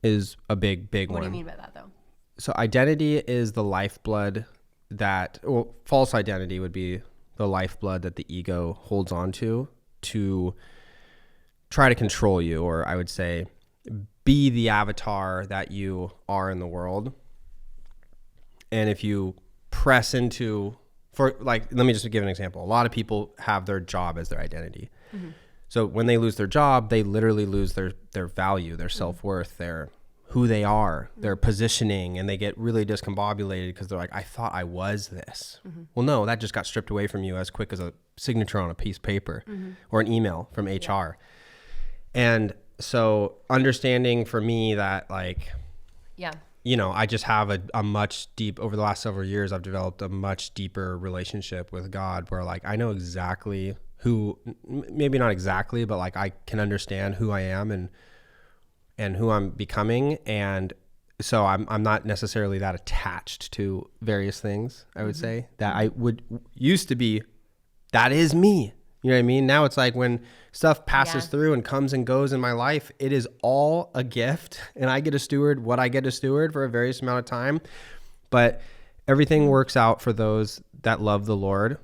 [SPEAKER 2] is a big one.
[SPEAKER 1] What do you mean by that, though?
[SPEAKER 2] So identity is the lifeblood false identity would be the lifeblood that the ego holds on to try to control you, or I would say be the avatar that you are in the world. And if you press into, let me just give an example. A lot of people have their job as their identity. Mm-hmm. So when they lose their job, they literally lose their value, their self-worth, their who they are, their positioning, and they get really discombobulated because they're like, I thought I was this. Mm-hmm. Well, no, that just got stripped away from you as quick as a signature on a piece of paper or an email from HR. Yeah. And so understanding for me that I just have a much deep, over the last several years, I've developed a much deeper relationship with God where I know exactly who, maybe not exactly, but I can understand who I am and who I'm becoming. And so I'm not necessarily that attached to various things, I would say, that I would used to be, that is me. You know what I mean? Now it's when stuff passes through and comes and goes in my life, it is all a gift, and I get to steward what I get to steward for a various amount of time. But everything works out for those that love the Lord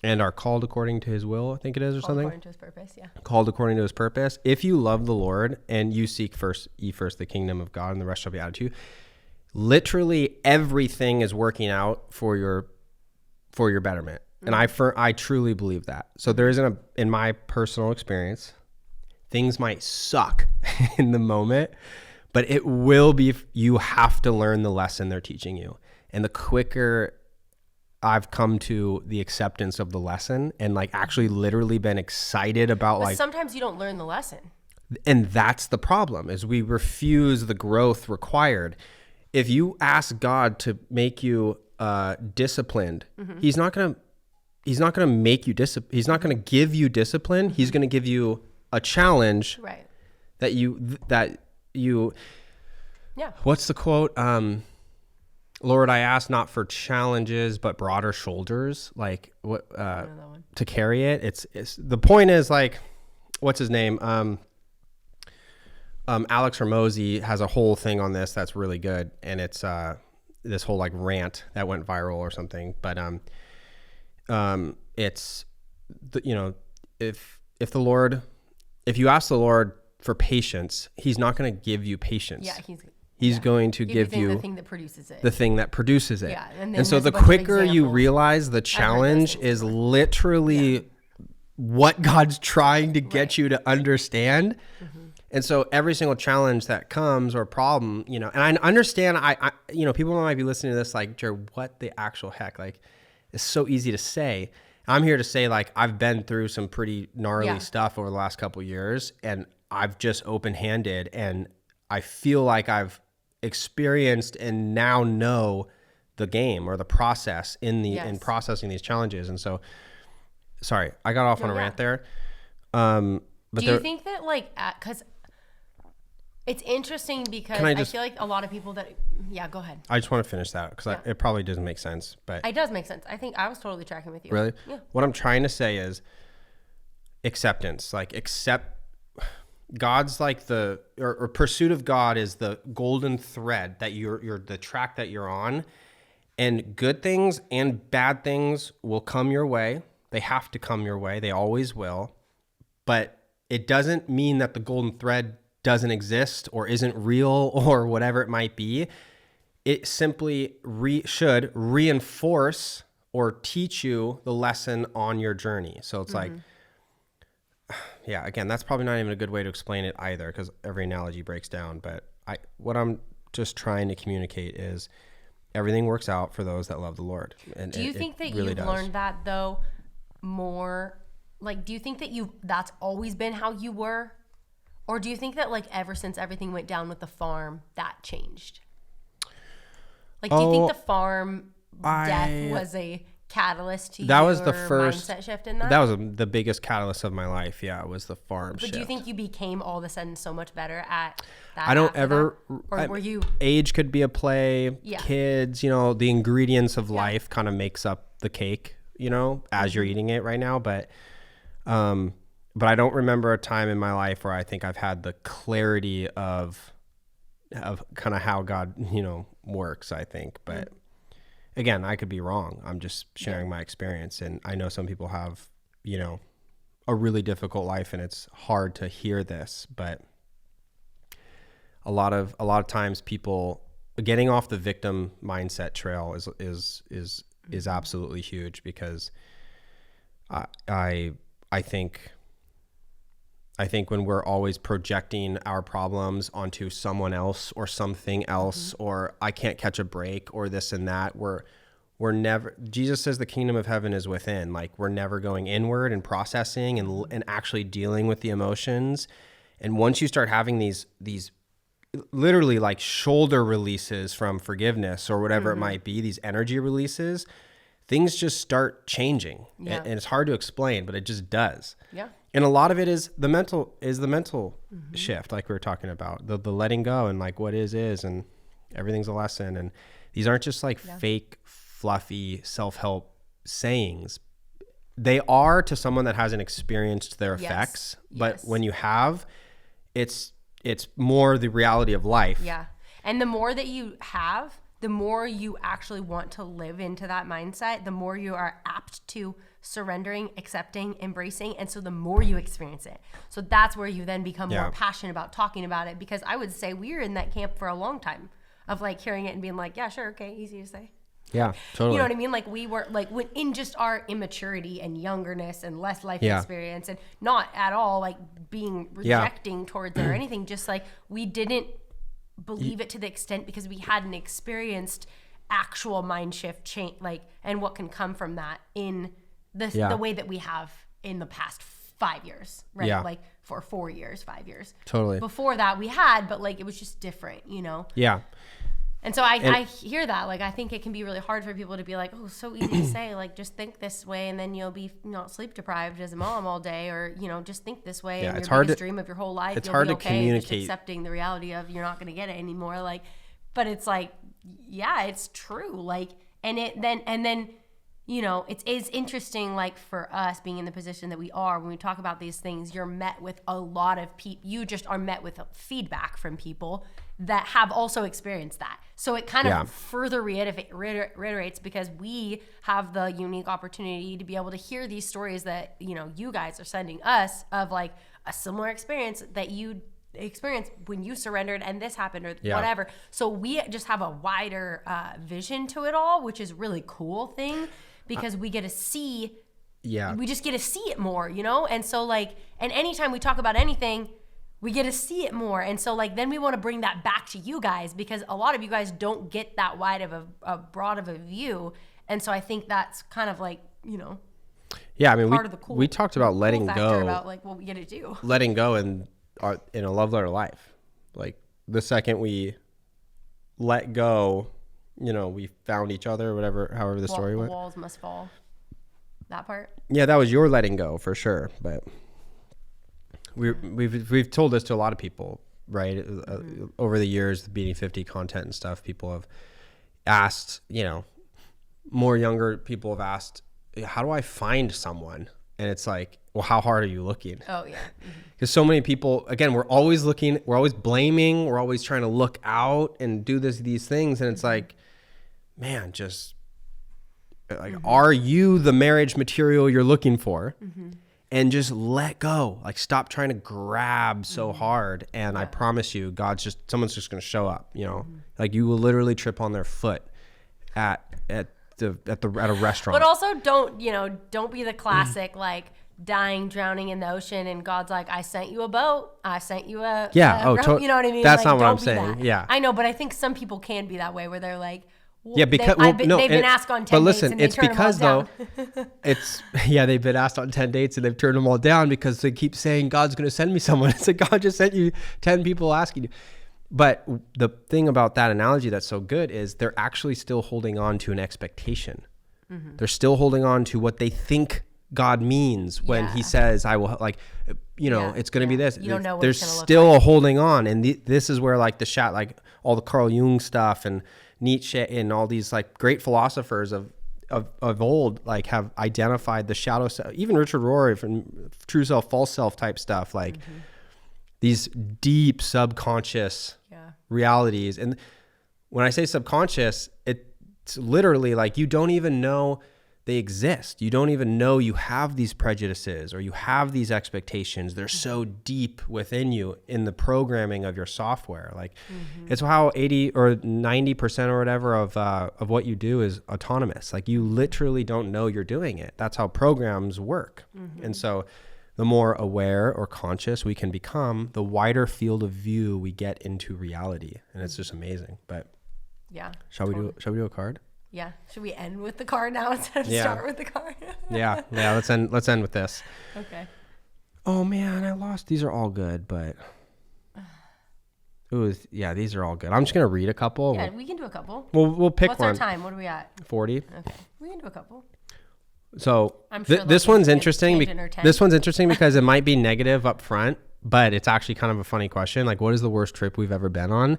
[SPEAKER 2] and are called according to his will, I think it is, or something. According to his purpose, yeah. Called according to his purpose. If you love the Lord and you seek first the kingdom of God, and the rest shall be added to you, literally everything is working out for your betterment. And I truly believe that. So there isn't in my personal experience, things might suck in the moment, but it will be, you have to learn the lesson they're teaching you. And the quicker I've come to the acceptance of the lesson and actually literally been excited about
[SPEAKER 1] but sometimes you don't learn the lesson.
[SPEAKER 2] And that's the problem, is we refuse the growth required. If you ask God to make you disciplined, he's not going to make you disciplined. He's not going to give you discipline. He's going to give you a challenge.
[SPEAKER 1] Right.
[SPEAKER 2] That you. Yeah. What's the quote? Lord, I ask not for challenges, but broader shoulders. To carry it. It's the point is what's his name? Alex Hormozy has a whole thing on this that's really good, and it's this whole rant that went viral or something. But it's if you ask the Lord for patience, he's not going to give you patience.
[SPEAKER 1] Yeah,
[SPEAKER 2] he's going to give you
[SPEAKER 1] the thing that produces it.
[SPEAKER 2] The thing that produces it.
[SPEAKER 1] Yeah,
[SPEAKER 2] and so the quicker you realize the challenge is literally what God's trying to get you to understand. Mm-hmm. And so every single challenge that comes or problem, and I understand, I people might be listening to this Jared, what the actual heck? It's so easy to say. I'm here to say I've been through some pretty gnarly stuff over the last couple of years, and I've just open-handed, and I feel like I've experienced and now know the game or the process in processing these challenges. And so, sorry, I got off on a rant there. But
[SPEAKER 1] do you think that because it's interesting because I feel like a lot of people that, go ahead.
[SPEAKER 2] I just want to finish that because it probably doesn't make sense, but
[SPEAKER 1] it does make sense. I think I was totally tracking with you.
[SPEAKER 2] Really?
[SPEAKER 1] Yeah.
[SPEAKER 2] What I'm trying to say is acceptance, accept God's or pursuit of God is the golden thread that you're the track that you're on, and good things and bad things will come your way. They have to come your way. They always will. But it doesn't mean that the golden thread doesn't exist or isn't real or whatever it might be. It simply should reinforce or teach you the lesson on your journey. So it's yeah, again, that's probably not even a good way to explain it either, because every analogy breaks down. But what I'm just trying to communicate is everything works out for those that love the Lord. And
[SPEAKER 1] do you think that
[SPEAKER 2] really
[SPEAKER 1] you've learned that though more? Like, do you think that that's always been how you were? Or do you think that like ever since everything went down with the farm, that changed? Like, do you think the farm death was a catalyst to your mindset shift in that?
[SPEAKER 2] That was the biggest catalyst of my life. Yeah, it was the farm shift.
[SPEAKER 1] But do you think you became all of a sudden so much better at that?
[SPEAKER 2] I don't ever.
[SPEAKER 1] Or were you?
[SPEAKER 2] Age could be a play. Yeah. Kids, you know, the ingredients of life kind of makes up the cake, you know, as you're eating it right now. But I don't remember a time in my life where I think I've had the clarity of kind of how God, you know, works, I think. But again, I could be wrong. I'm just sharing my experience. And I know some people have, you know, a really difficult life and it's hard to hear this, but a lot of times people getting off the victim mindset trail is absolutely huge, because I think when we're always projecting our problems onto someone else or something else, or I can't catch a break or this and that, we're never, Jesus says the kingdom of heaven is within. Like, we're never going inward and processing and actually dealing with the emotions. And once you start having these literally like shoulder releases from forgiveness or whatever it might be, these energy releases, things just start changing. And it's hard to explain, but it just does. Yeah. And a lot of it is the mental shift, like we were talking about, the letting go, and like what is, and everything's a lesson. And these aren't just like fake, fluffy self-help sayings. They are to someone that hasn't experienced their effects, but when you have, it's more the reality of life.
[SPEAKER 1] Yeah. And the more that you have, the more you actually want to live into that mindset, the more you are apt to surrendering, accepting, embracing. And so the more you experience it. So that's where you then become more passionate about talking about it, because I would say we were in that camp for a long time of like hearing it and being like, yeah, sure. Okay. Easy to say.
[SPEAKER 2] Yeah, totally.
[SPEAKER 1] You know what I mean? Like, we were like, when in just our immaturity and youngerness and less life experience, and not at all like being rejecting towards it or anything, just like we didn't believe it to the extent because we hadn't experienced actual mind shift change, like, and what can come from that in the way that we have in the past 5 years, right?
[SPEAKER 2] Yeah.
[SPEAKER 1] Like for 4 years, 5 years.
[SPEAKER 2] Totally.
[SPEAKER 1] Before that we had, but like it was just different, you know?
[SPEAKER 2] Yeah.
[SPEAKER 1] And so I hear that. Like, I think it can be really hard for people to be like, oh, so easy to say, like, just think this way and then you'll be not sleep deprived as a mom all day, or, you know, just think this way and your biggest dream of your whole life,
[SPEAKER 2] it's
[SPEAKER 1] you'll
[SPEAKER 2] hard
[SPEAKER 1] be
[SPEAKER 2] to
[SPEAKER 1] okay.
[SPEAKER 2] communicate.
[SPEAKER 1] Just accepting the reality of you're not going to get it anymore. Like, but it's like, yeah, it's true. Like, and then, you know, it's interesting, like, for us being in the position that we are, when we talk about these things, you're met with a lot of people, you just are met with feedback from people that have also experienced that. So it kind of further reiterates, because we have the unique opportunity to be able to hear these stories that, you know, you guys are sending us of like a similar experience that you experienced when you surrendered and this happened or whatever. So we just have a wider vision to it all, which is a really cool thing, because we get to see, we just get to see it more, you know? And so like, and anytime we talk about anything, we get to see it more. And so like, then we want to bring that back to you guys, because a lot of you guys don't get that wide of a broad of a view. And so I think that's kind of like, you know,
[SPEAKER 2] I mean,
[SPEAKER 1] part of the cool,
[SPEAKER 2] we talked about letting go,
[SPEAKER 1] about like what we get to do.
[SPEAKER 2] Letting go in a love letter life. Like, the second we let go, you know, we found each other, or whatever, however the story went.
[SPEAKER 1] Walls must fall. That part.
[SPEAKER 2] Yeah, that was your letting go for sure. But we've told this to a lot of people, right? Over the years, the Beating 50 content and stuff, people have asked, you know, more younger people have asked, how do I find someone? And it's like, well, how hard are you looking?
[SPEAKER 1] Oh, yeah.
[SPEAKER 2] Because so many people, again, we're always looking, we're always blaming, we're always trying to look out and do these things. And it's like, man, just like, are you the marriage material you're looking for? And just let go. Like, stop trying to grab so hard. And I promise you, someone's just going to show up, you know, like you will literally trip on their foot at a restaurant.
[SPEAKER 1] But also don't be the classic, like, dying, drowning in the ocean, and God's like, I sent you a boat. I sent you a
[SPEAKER 2] you
[SPEAKER 1] know what I mean?
[SPEAKER 2] That's
[SPEAKER 1] like,
[SPEAKER 2] not what I'm
[SPEAKER 1] don't be
[SPEAKER 2] saying.
[SPEAKER 1] that.
[SPEAKER 2] Yeah.
[SPEAKER 1] I know, but I think some people can be that way where they're like, well,
[SPEAKER 2] yeah, because
[SPEAKER 1] they've been asked on 10
[SPEAKER 2] but listen,
[SPEAKER 1] dates and
[SPEAKER 2] it's
[SPEAKER 1] they turn
[SPEAKER 2] because
[SPEAKER 1] them all
[SPEAKER 2] though,
[SPEAKER 1] down.
[SPEAKER 2] they've been asked on 10 dates and they've turned them all down because they keep saying God's going to send me someone. It's like God just sent you 10 people asking you. But the thing about that analogy that's so good is they're actually still holding on to an expectation. Mm-hmm. They're still holding on to what they think God means when he says, I will, like, it's going to be this.
[SPEAKER 1] You don't know what
[SPEAKER 2] They're
[SPEAKER 1] it's gonna look
[SPEAKER 2] still
[SPEAKER 1] like.
[SPEAKER 2] holding on. And this is where like like all the Carl Jung stuff and Nietzsche and all these like great philosophers of old, like have identified the shadow self, even Richard Rohr from true self, false self type stuff, like these deep subconscious realities. And when I say subconscious, it's literally like you don't even know they exist. You don't even know you have these prejudices or you have these expectations. They're so deep within you in the programming of your software. Like it's how 80 or 90% or whatever of what you do is autonomous. Like you literally don't know you're doing it. That's how programs work. And so the more aware or conscious we can become, the wider field of view we get into reality. And it's just amazing. But shall we do a card?
[SPEAKER 1] Yeah. Should we end with the card now instead of start with the card?
[SPEAKER 2] Yeah. Let's end with this.
[SPEAKER 1] Okay.
[SPEAKER 2] Oh man, I lost. These are all good, but these are all good. I'm just gonna read a couple.
[SPEAKER 1] Yeah, we can do a couple.
[SPEAKER 2] We'll pick
[SPEAKER 1] What's
[SPEAKER 2] one.
[SPEAKER 1] our time? What are we at?
[SPEAKER 2] 40.
[SPEAKER 1] Okay, we can do a couple.
[SPEAKER 2] So
[SPEAKER 1] I'm sure
[SPEAKER 2] this one's
[SPEAKER 1] a
[SPEAKER 2] interesting.
[SPEAKER 1] tangent or 10.
[SPEAKER 2] This one's interesting because it might be negative up front, but it's actually kind of a funny question. Like, what is the worst trip we've ever been on?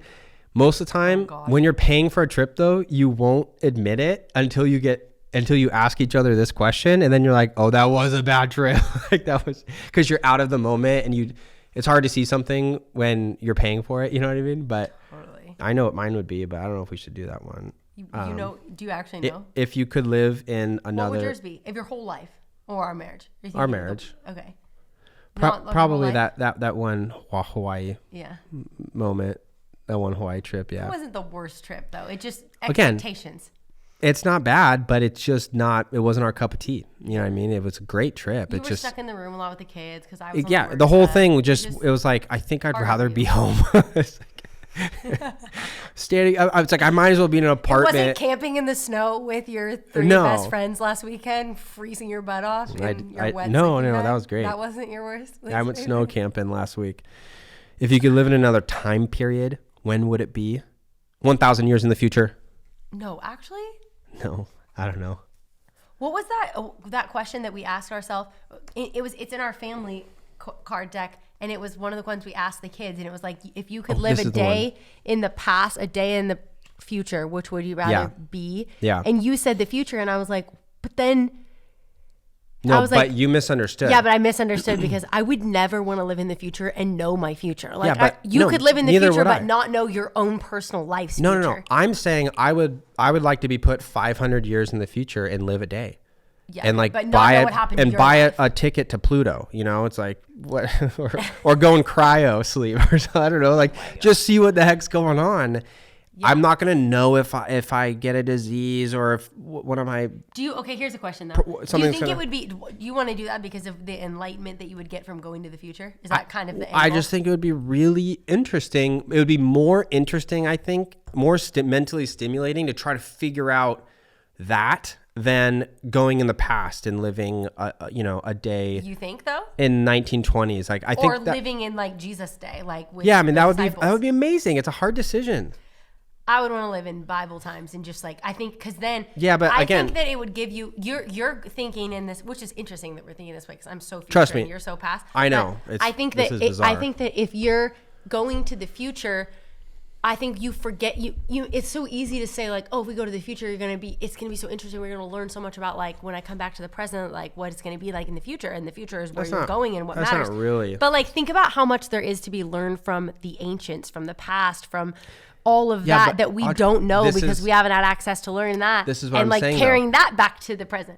[SPEAKER 2] Most of the time, when you're paying for a trip, though, you won't admit it until you ask each other this question, and then you're like, "Oh, that was a bad trip." Like that was because you're out of the moment, and it's hard to see something when you're paying for it. You know what I mean? But
[SPEAKER 1] Totally.
[SPEAKER 2] I know what mine would be, but I don't know if we should do that one.
[SPEAKER 1] Do you actually know?
[SPEAKER 2] If you could live in another,
[SPEAKER 1] What would yours be? If your whole life or our marriage?
[SPEAKER 2] Our marriage.
[SPEAKER 1] Okay.
[SPEAKER 2] Probably that one Hawaii moment. That one Hawaii trip,
[SPEAKER 1] It wasn't the worst trip though. It just
[SPEAKER 2] Again,
[SPEAKER 1] expectations.
[SPEAKER 2] It's not bad, but it's just not. It wasn't our cup of tea. You know what I mean? It was a great trip.
[SPEAKER 1] You were stuck in the room a lot with the kids because I was.
[SPEAKER 2] The whole thing it was like I think I'd rather be home. It's like, standing. I was like I might as well be in an apartment.
[SPEAKER 1] Wasn't camping in the snow with your three best friends last weekend, freezing your butt off in your wet.
[SPEAKER 2] No, that was great.
[SPEAKER 1] That wasn't your worst.
[SPEAKER 2] I went snow camping last week. If you could live in another time period, when would it be? 1,000 years in the future?
[SPEAKER 1] No, actually.
[SPEAKER 2] No, I don't know.
[SPEAKER 1] What was that? That question that we asked ourselves. It's in our family card deck, and it was one of the ones we asked the kids, and it was like, if you could live a day in the past, a day in the future, which would you rather be?
[SPEAKER 2] Yeah.
[SPEAKER 1] And you said the future, and I was like, but then.
[SPEAKER 2] No, but you misunderstood.
[SPEAKER 1] Yeah, but I misunderstood because I would never want to live in the future and know my future. Like
[SPEAKER 2] you
[SPEAKER 1] could live in the future, but not know your own personal life's future.
[SPEAKER 2] No. I'm saying I would like to be put 500 years in the future and live a day.
[SPEAKER 1] Yeah,
[SPEAKER 2] and like
[SPEAKER 1] but
[SPEAKER 2] buy
[SPEAKER 1] know what happened to your life.
[SPEAKER 2] a ticket to Pluto. You know, it's like what or go and cryo sleep or something. I don't know. Like just see what the heck's going on. Yeah. I'm not gonna know if I get a disease or if one of my.
[SPEAKER 1] Here's a question though. Do you think it would be? You want to do that because of the enlightenment that you would get from going to the future? Is that kind of the angle?
[SPEAKER 2] I just think it would be really interesting. It would be more interesting, I think, more mentally stimulating to try to figure out that than going in the past and living a day.
[SPEAKER 1] You think though?
[SPEAKER 2] In 1920s, like I think,
[SPEAKER 1] or living in like Jesus' day, like with
[SPEAKER 2] I mean that would be amazing. It's a hard decision.
[SPEAKER 1] I would want to live in Bible times and just like I think because then
[SPEAKER 2] I
[SPEAKER 1] think that it would give you you're thinking in this, which is interesting that we're thinking this way because I'm so future
[SPEAKER 2] trust me,
[SPEAKER 1] and you're so past.
[SPEAKER 2] I know.
[SPEAKER 1] I think that if you're going to the future, I think you forget you. It's so easy to say like, oh, if we go to the future, it's gonna be so interesting. We're gonna learn so much about like when I come back to the present, like what it's gonna be like in the future, and the future is where you're going and what matters.
[SPEAKER 2] That's not really.
[SPEAKER 1] But like, think about how much there is to be learned from the ancients, from the past, from all of that we don't know because we haven't had access to learn that.
[SPEAKER 2] This is what I'm saying.
[SPEAKER 1] And like carrying that back to the present.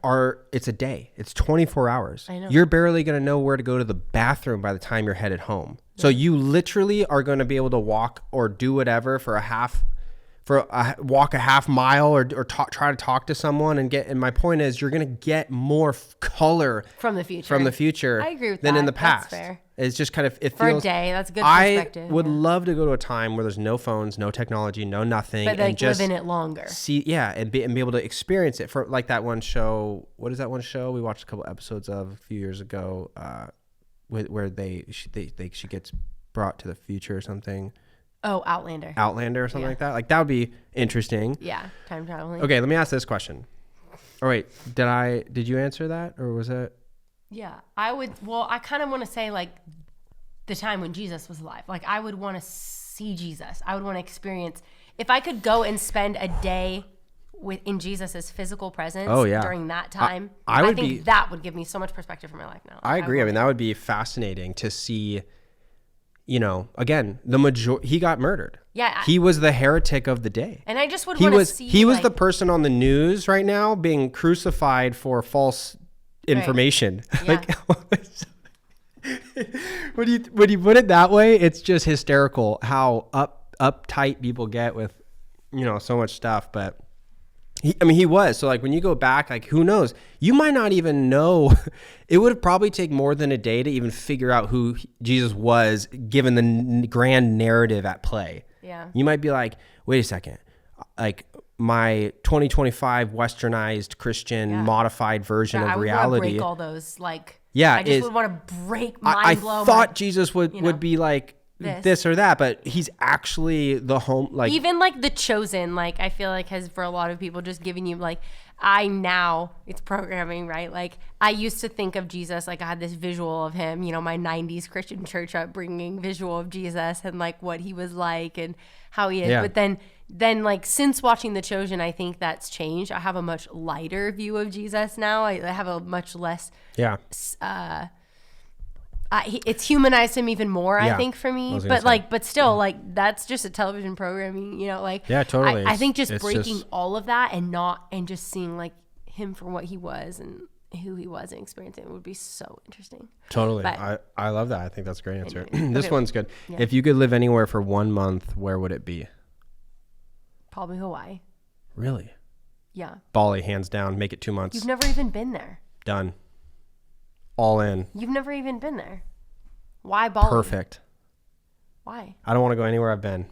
[SPEAKER 2] It's a day. It's 24 hours.
[SPEAKER 1] I know.
[SPEAKER 2] You're barely going to know where to go to the bathroom by the time you're headed home. Yeah. So you literally are going to be able to walk or do whatever for walk a half mile or try to talk to someone and my point is you're going to get more color
[SPEAKER 1] from the future. I agree with
[SPEAKER 2] than
[SPEAKER 1] that.
[SPEAKER 2] in the past.
[SPEAKER 1] That's fair.
[SPEAKER 2] It's just kind of, it
[SPEAKER 1] for
[SPEAKER 2] feels,
[SPEAKER 1] a day. That's a good perspective.
[SPEAKER 2] I would love to go to a time where there's no phones, no technology, no nothing.
[SPEAKER 1] But like just live in it longer.
[SPEAKER 2] And be able to experience it for like that one show. What is that one show we watched a couple episodes of a few years ago, where she gets brought to the future or something.
[SPEAKER 1] Oh, Outlander
[SPEAKER 2] or something like that. Like that would be interesting.
[SPEAKER 1] Yeah, time traveling.
[SPEAKER 2] Okay, let me ask this question. Oh wait, did you answer that or was it?
[SPEAKER 1] Yeah, I kind of want to say like the time when Jesus was alive. Like I would want to see Jesus. I would want to experience, if I could go and spend a day in Jesus's physical presence during that time, I think that would give me so much perspective for my life now.
[SPEAKER 2] I agree. I mean, that would be fascinating to see, again, he got murdered.
[SPEAKER 1] Yeah.
[SPEAKER 2] He was the heretic of the day.
[SPEAKER 1] And I just would want to see.
[SPEAKER 2] He was the person on the news right now being crucified for false information.
[SPEAKER 1] Right.
[SPEAKER 2] When you put it that way, it's just hysterical how uptight people get with, so much stuff. But he was. So like when you go back, like who knows? You might not even know. It would probably take more than a day to even figure out who Jesus was, given the grand narrative at play.
[SPEAKER 1] Yeah.
[SPEAKER 2] You might be like, wait a second, like my 2025 westernized Christian modified version of reality.
[SPEAKER 1] I would break all those like.
[SPEAKER 2] Yeah,
[SPEAKER 1] I just would want to break
[SPEAKER 2] I thought Jesus would be like this or that, but he's actually the home, like
[SPEAKER 1] even like the chosen, like I feel like has for a lot of people just giving you like it's programming, right? Like I used to think of Jesus like I had this visual of him, my 90s Christian church upbringing visual of Jesus and like what he was like and how he is.
[SPEAKER 2] Yeah.
[SPEAKER 1] But then like since watching The Chosen, I think that's changed. I have a much lighter view of Jesus now. I have a much less it's humanized him even more, I think, for me. But still, like that's just a television programming, like
[SPEAKER 2] totally.
[SPEAKER 1] I think just breaking all of that and just seeing like him for what he was and who he was and experiencing it would be so interesting.
[SPEAKER 2] Totally. But, I love that. I think that's a great answer. Anyway. This one's good. Yeah. If you could live anywhere for 1 month, where would it be?
[SPEAKER 1] Probably Hawaii.
[SPEAKER 2] Really?
[SPEAKER 1] Yeah.
[SPEAKER 2] Bali, hands down. Make it 2 months.
[SPEAKER 1] You've never even been there.
[SPEAKER 2] Done. All in.
[SPEAKER 1] You've never even been there. Why Bali?
[SPEAKER 2] Perfect.
[SPEAKER 1] Why?
[SPEAKER 2] I don't want to go anywhere I've been.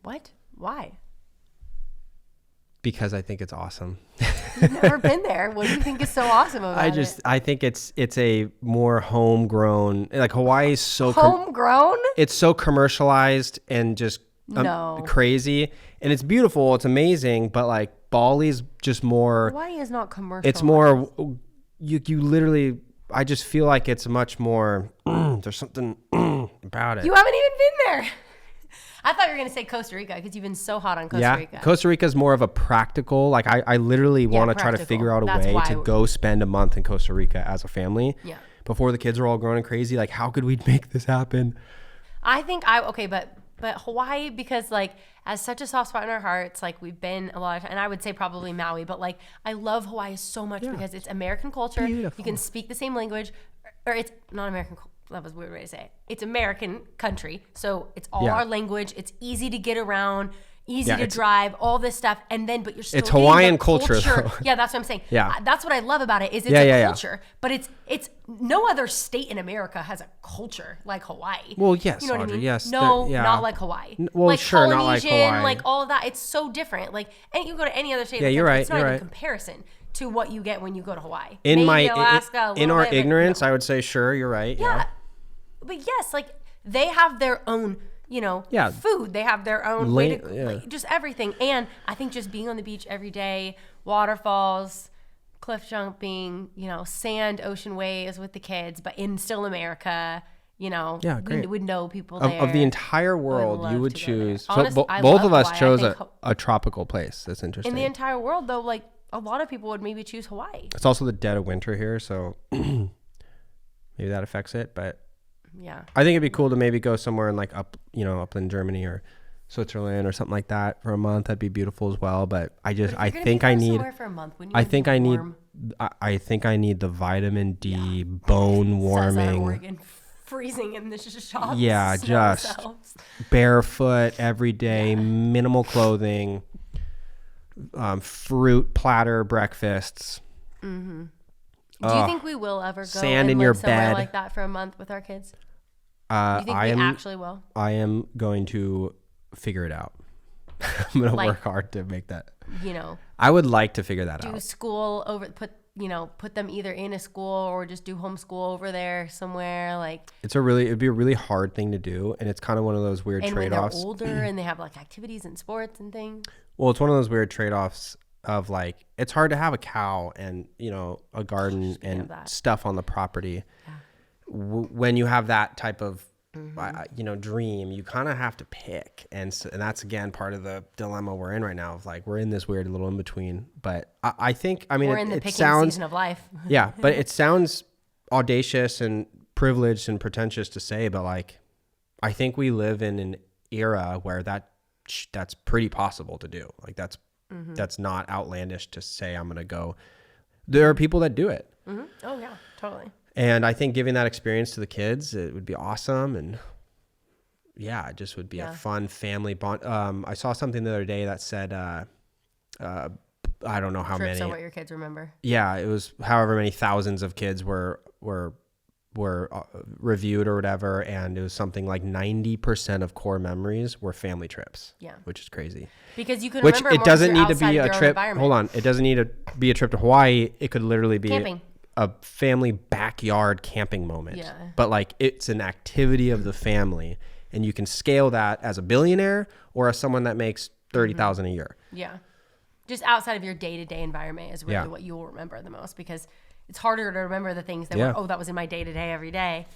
[SPEAKER 1] What? Why?
[SPEAKER 2] Because I think it's awesome.
[SPEAKER 1] You've never been there. What do you think is so awesome about it?
[SPEAKER 2] I think it's a more homegrown, like Hawaii is so
[SPEAKER 1] homegrown.
[SPEAKER 2] It's so commercialized and just crazy, and it's beautiful. It's amazing, but like Bali's just more.
[SPEAKER 1] Hawaii is not commercial.
[SPEAKER 2] It's more. You literally. I just feel like it's much more. There's something about it.
[SPEAKER 1] You haven't even been there. I thought you were going to say Costa Rica because you've been so hot on Costa Rica.
[SPEAKER 2] Costa Rica is more of a practical, like I literally want to try to figure out a way to go spend a month in Costa Rica as a family. Yeah. Before the kids are all grown and crazy, like how could we make this happen?
[SPEAKER 1] I think but Hawaii, because like as such a soft spot in our hearts, like we've been a lot of, and I would say probably Maui, but like I love Hawaii so much because it's American culture. Beautiful. You can speak the same language, or it's not American culture. That was a weird way to say it. It's American country, so it's all our language. It's easy to get around, easy to drive, all this stuff, and then but you're still
[SPEAKER 2] it's Hawaiian culture. Though.
[SPEAKER 1] Yeah, that's what I'm saying.
[SPEAKER 2] Yeah,
[SPEAKER 1] that's what I love about it. Is it's a culture, but it's no other state in America has a culture like Hawaii.
[SPEAKER 2] Well, yes,
[SPEAKER 1] you know what
[SPEAKER 2] Audrey,
[SPEAKER 1] I mean?
[SPEAKER 2] yes,
[SPEAKER 1] no, not like Hawaii.
[SPEAKER 2] Well,
[SPEAKER 1] like
[SPEAKER 2] sure,
[SPEAKER 1] Polynesian,
[SPEAKER 2] not like Hawaii.
[SPEAKER 1] like all of that. It's so different. Like, and you go to any other state.
[SPEAKER 2] Yeah, you're right.
[SPEAKER 1] It's not
[SPEAKER 2] you're
[SPEAKER 1] even
[SPEAKER 2] right.
[SPEAKER 1] comparison to what you get when you go to Hawaii.
[SPEAKER 2] In
[SPEAKER 1] Maybe Alaska,
[SPEAKER 2] in our ignorance, I would say, sure, you're right.
[SPEAKER 1] Yeah. But yes, like they have their own, food. They have their own way to, like, just everything. And I think just being on the beach every day, waterfalls, cliff jumping, sand, ocean waves with the kids, but in still America,
[SPEAKER 2] great.
[SPEAKER 1] we would know people there.
[SPEAKER 2] Of the entire world, you would choose.
[SPEAKER 1] Honestly,
[SPEAKER 2] so both of us chose a tropical place. That's interesting.
[SPEAKER 1] In the entire world, though, like a lot of people would maybe choose Hawaii.
[SPEAKER 2] It's also the dead of winter here, so maybe that affects it, but.
[SPEAKER 1] Yeah,
[SPEAKER 2] I think it'd be cool to maybe go somewhere in like up in Germany or Switzerland or something like that for a month. That'd be beautiful as well. But I think I need the vitamin D bone warming
[SPEAKER 1] freezing in the shop.
[SPEAKER 2] Yeah, just barefoot every day, minimal clothing, fruit platter breakfasts.
[SPEAKER 1] Mm-hmm. Do you think we will ever go
[SPEAKER 2] sand
[SPEAKER 1] and
[SPEAKER 2] in
[SPEAKER 1] live
[SPEAKER 2] your
[SPEAKER 1] somewhere
[SPEAKER 2] bed
[SPEAKER 1] like that for a month with our kids? Do you think we actually will?
[SPEAKER 2] I am going to figure it out. I'm going to
[SPEAKER 1] Like,
[SPEAKER 2] work hard to make that.
[SPEAKER 1] You know,
[SPEAKER 2] I would like to figure that
[SPEAKER 1] do
[SPEAKER 2] out.
[SPEAKER 1] school over, put them either in a school or just do homeschool over there somewhere. Like,
[SPEAKER 2] It'd be a really hard thing to do. And it's kind of one of those weird
[SPEAKER 1] and
[SPEAKER 2] trade-offs.
[SPEAKER 1] when they're older and they have like activities and sports and things.
[SPEAKER 2] Well, it's one of those weird trade-offs of like, it's hard to have a cow and, a garden and stuff on the property. Yeah. When you have that type of, dream, you kind of have to pick. And that's, again, part of the dilemma we're in right now of like, we're in this weird little in-between. But I think,
[SPEAKER 1] we're in the picking season of life.
[SPEAKER 2] Yeah, but it sounds audacious and privileged and pretentious to say, but like, I think we live in an era where that's pretty possible to do. Like that's not outlandish to say I'm going to go. There are people that do it.
[SPEAKER 1] Mm-hmm. Oh yeah, totally.
[SPEAKER 2] And I think giving that experience to the kids, it would be awesome. And yeah, it just would be a fun family bond. I saw something the other day that said, I don't know how many.
[SPEAKER 1] So what your kids remember.
[SPEAKER 2] Yeah, it was however many thousands of kids were reviewed or whatever, and it was something like 90% of core memories were family trips. Yeah, which is crazy.
[SPEAKER 1] Because you could
[SPEAKER 2] which
[SPEAKER 1] remember
[SPEAKER 2] it doesn't need to be
[SPEAKER 1] a
[SPEAKER 2] trip. Hold on, it doesn't need to be a trip to Hawaii. It could literally be
[SPEAKER 1] camping.
[SPEAKER 2] A family backyard camping moment.
[SPEAKER 1] Yeah.
[SPEAKER 2] But like it's an activity of the family, and you can scale that as a billionaire or as someone that makes $30,000 a year.
[SPEAKER 1] Yeah, just outside of your day-to-day environment is really what you will remember the most, because it's harder to remember the things that that was in my day-to-day every day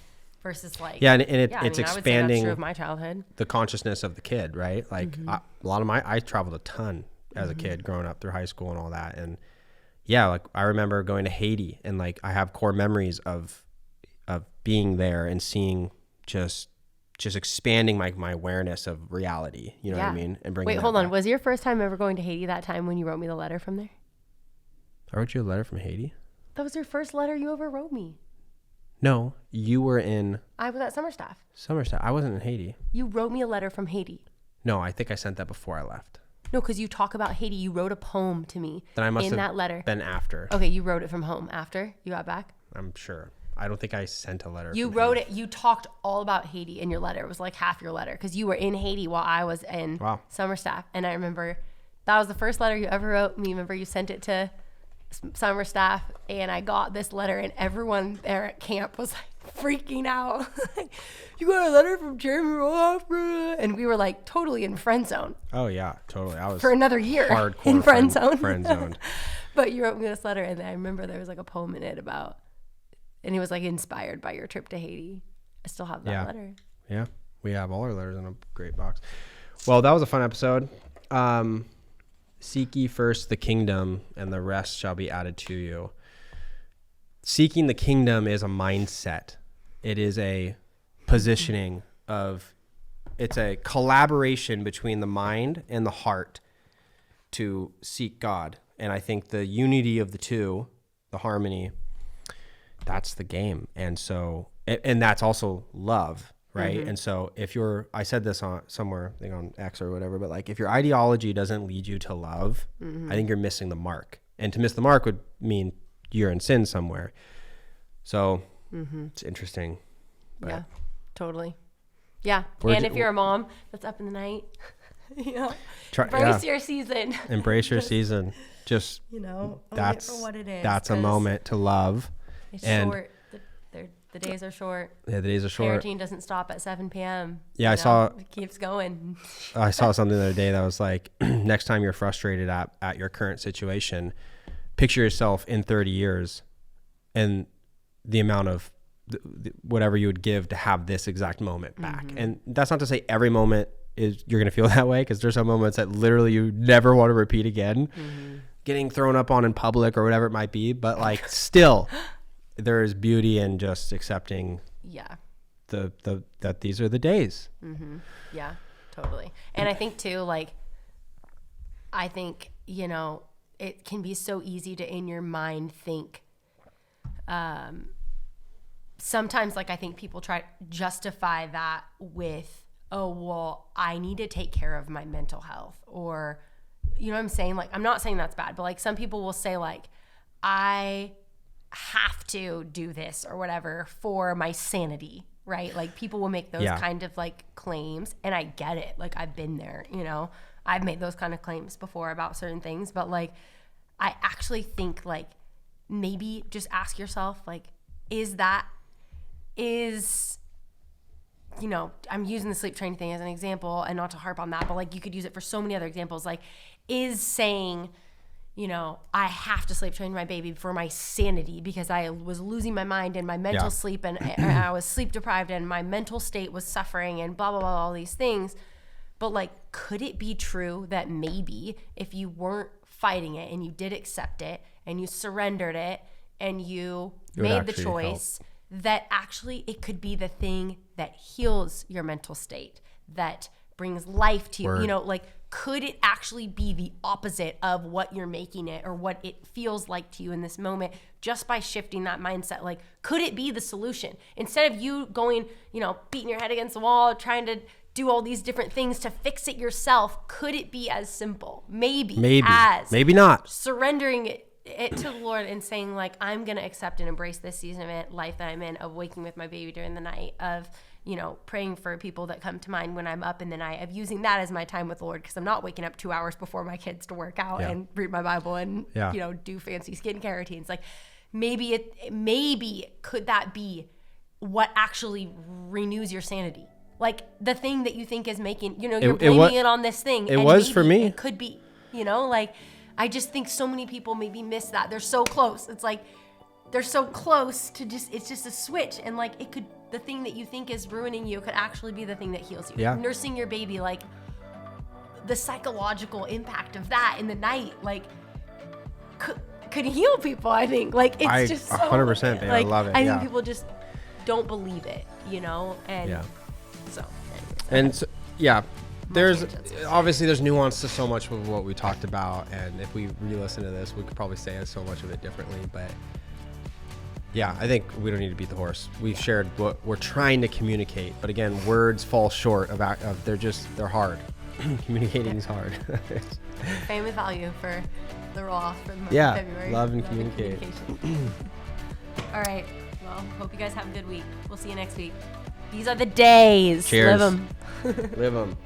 [SPEAKER 1] versus like it's expanding I would say that's true of my childhood, the
[SPEAKER 2] consciousness of the kid, right? Like I traveled a ton as a kid growing up through high school and all that, and like I remember going to Haiti, and like I have core memories of being there and seeing just expanding my awareness of reality, you know what I mean? And bringing
[SPEAKER 1] hold on, was your first time ever going to Haiti that time when you wrote me the letter from there?
[SPEAKER 2] I wrote you a letter from Haiti?
[SPEAKER 1] That was your first letter you ever wrote me.
[SPEAKER 2] No, you were in...
[SPEAKER 1] I was at Summerstaff.
[SPEAKER 2] I wasn't in Haiti.
[SPEAKER 1] You wrote me a letter from Haiti.
[SPEAKER 2] No, I think I sent that before I left.
[SPEAKER 1] No, because you talk about Haiti. You wrote a poem to me
[SPEAKER 2] then I must
[SPEAKER 1] in
[SPEAKER 2] have
[SPEAKER 1] that letter.
[SPEAKER 2] Been after.
[SPEAKER 1] Okay, you wrote it from home after you got back?
[SPEAKER 2] I'm sure. I don't think I sent a letter.
[SPEAKER 1] You wrote it. You talked all about Haiti in your letter. It was like half your letter because you were in Haiti while I was in Summerstaff. And I remember that was the first letter you ever wrote me. Remember you sent it to Summerstaff, and I got this letter, and everyone there at camp was like freaking out. You got a letter from Jeremy Audrey, and we were like totally in friend zone.
[SPEAKER 2] Oh yeah, totally. I was
[SPEAKER 1] for another year
[SPEAKER 2] hardcore
[SPEAKER 1] in friend zone.
[SPEAKER 2] Friend zoned.
[SPEAKER 1] But you wrote me this letter, and I remember there was like a poem in it about, and it was like inspired by your trip to Haiti. I still have that letter. Yeah,
[SPEAKER 2] we have all our letters in a great box. Well, that was a fun episode. Seek ye first the kingdom, and the rest shall be added to you. Seeking the kingdom is a mindset. It is a positioning it's a collaboration between the mind and the heart to seek God. And I think the unity of the two, the harmony, that's the game. And so, and that's also love. Right. Mm-hmm. And so I said this on somewhere, I think on X or whatever, but like if your ideology doesn't lead you to love, I think you're missing the mark. And to miss the mark would mean you're in sin somewhere. So it's interesting. But
[SPEAKER 1] yeah, totally. Yeah. And if you're a mom that's up in the night, embrace your season.
[SPEAKER 2] Embrace your season. Just, that's
[SPEAKER 1] for what it is.
[SPEAKER 2] That's a moment to love.
[SPEAKER 1] It's short. The days are short.
[SPEAKER 2] Yeah, the days are short.
[SPEAKER 1] Parenting doesn't stop at 7 p.m.
[SPEAKER 2] Yeah,
[SPEAKER 1] it keeps going.
[SPEAKER 2] I saw something the other day that was like, next time you're frustrated at your current situation, picture yourself in 30 years and the amount of whatever you would give to have this exact moment back. And that's not to say every moment you're going to feel that way, because there's some moments that literally you never want to repeat again. Getting thrown up on in public or whatever it might be, but like still... there is beauty in just accepting that these are the days.
[SPEAKER 1] Yeah, totally. And I think too, like, it can be so easy to in your mind think sometimes like I think people try to justify that with, oh, well, I need to take care of my mental health, or, you know what I'm saying? Like, I'm not saying that's bad, but like some people will say like, I have to do this or whatever for my sanity, right? Like people will make those kind of like claims, and I get it. Like I've been there, you know, I've made those kind of claims before about certain things, but like, I actually think like maybe just ask yourself, like, you know, I'm using the sleep training thing as an example and not to harp on that, but like you could use it for so many other examples. Like, is saying, you know, I have to sleep train my baby for my sanity because I was losing my mind and my mental sleep and I was sleep deprived and my mental state was suffering and blah, blah, blah, all these things. But like, could it be true that maybe if you weren't fighting it and you did accept it and you surrendered it and you made the choice, that actually it could be the thing that heals your mental state, that brings life to you? You know, like, could it actually be the opposite of what you're making it or what it feels like to you in this moment, just by shifting that mindset? Like, could it be the solution? Instead of you going, you know, beating your head against the wall, trying to do all these different things to fix it yourself, could it be as simple? Maybe not. Surrendering it to the Lord and saying like, I'm going to accept and embrace this season of life that I'm in, of waking with my baby during the night, of, you know, praying for people that come to mind when I'm up in the night, of using that as my time with the Lord, because I'm not waking up 2 hours before my kids to work out and read my Bible and, you know, do fancy skincare routines. Like maybe could that be what actually renews your sanity? Like the thing that you think is making, you know, you're blaming it on this thing.
[SPEAKER 2] It was for me.
[SPEAKER 1] It could be, you know, like, I just think so many people maybe miss that. They're so close. It's like they're so close to just, it's just a switch. And like it could, the thing that you think is ruining you could actually be the thing that heals you. Nursing your baby, like the psychological impact of that in the night, like could heal people, I think. Like it's just so
[SPEAKER 2] 100%, babe,
[SPEAKER 1] like,
[SPEAKER 2] I love it.
[SPEAKER 1] I think people just don't believe it, you know? And so.
[SPEAKER 2] And so, there's nuance to so much of what we talked about, and if we re-listen to this, we could probably say so much of it differently. But I think we don't need to beat the horse. We've shared what we're trying to communicate, but again, words fall short of they're hard. Communicating is hard.
[SPEAKER 1] Famous value for the roll off for the month of February.
[SPEAKER 2] Love and communicate.
[SPEAKER 1] All right. Well, hope you guys have a good week. We'll see you next week. These are the days.
[SPEAKER 2] Cheers.
[SPEAKER 1] Live them.
[SPEAKER 2] Live them.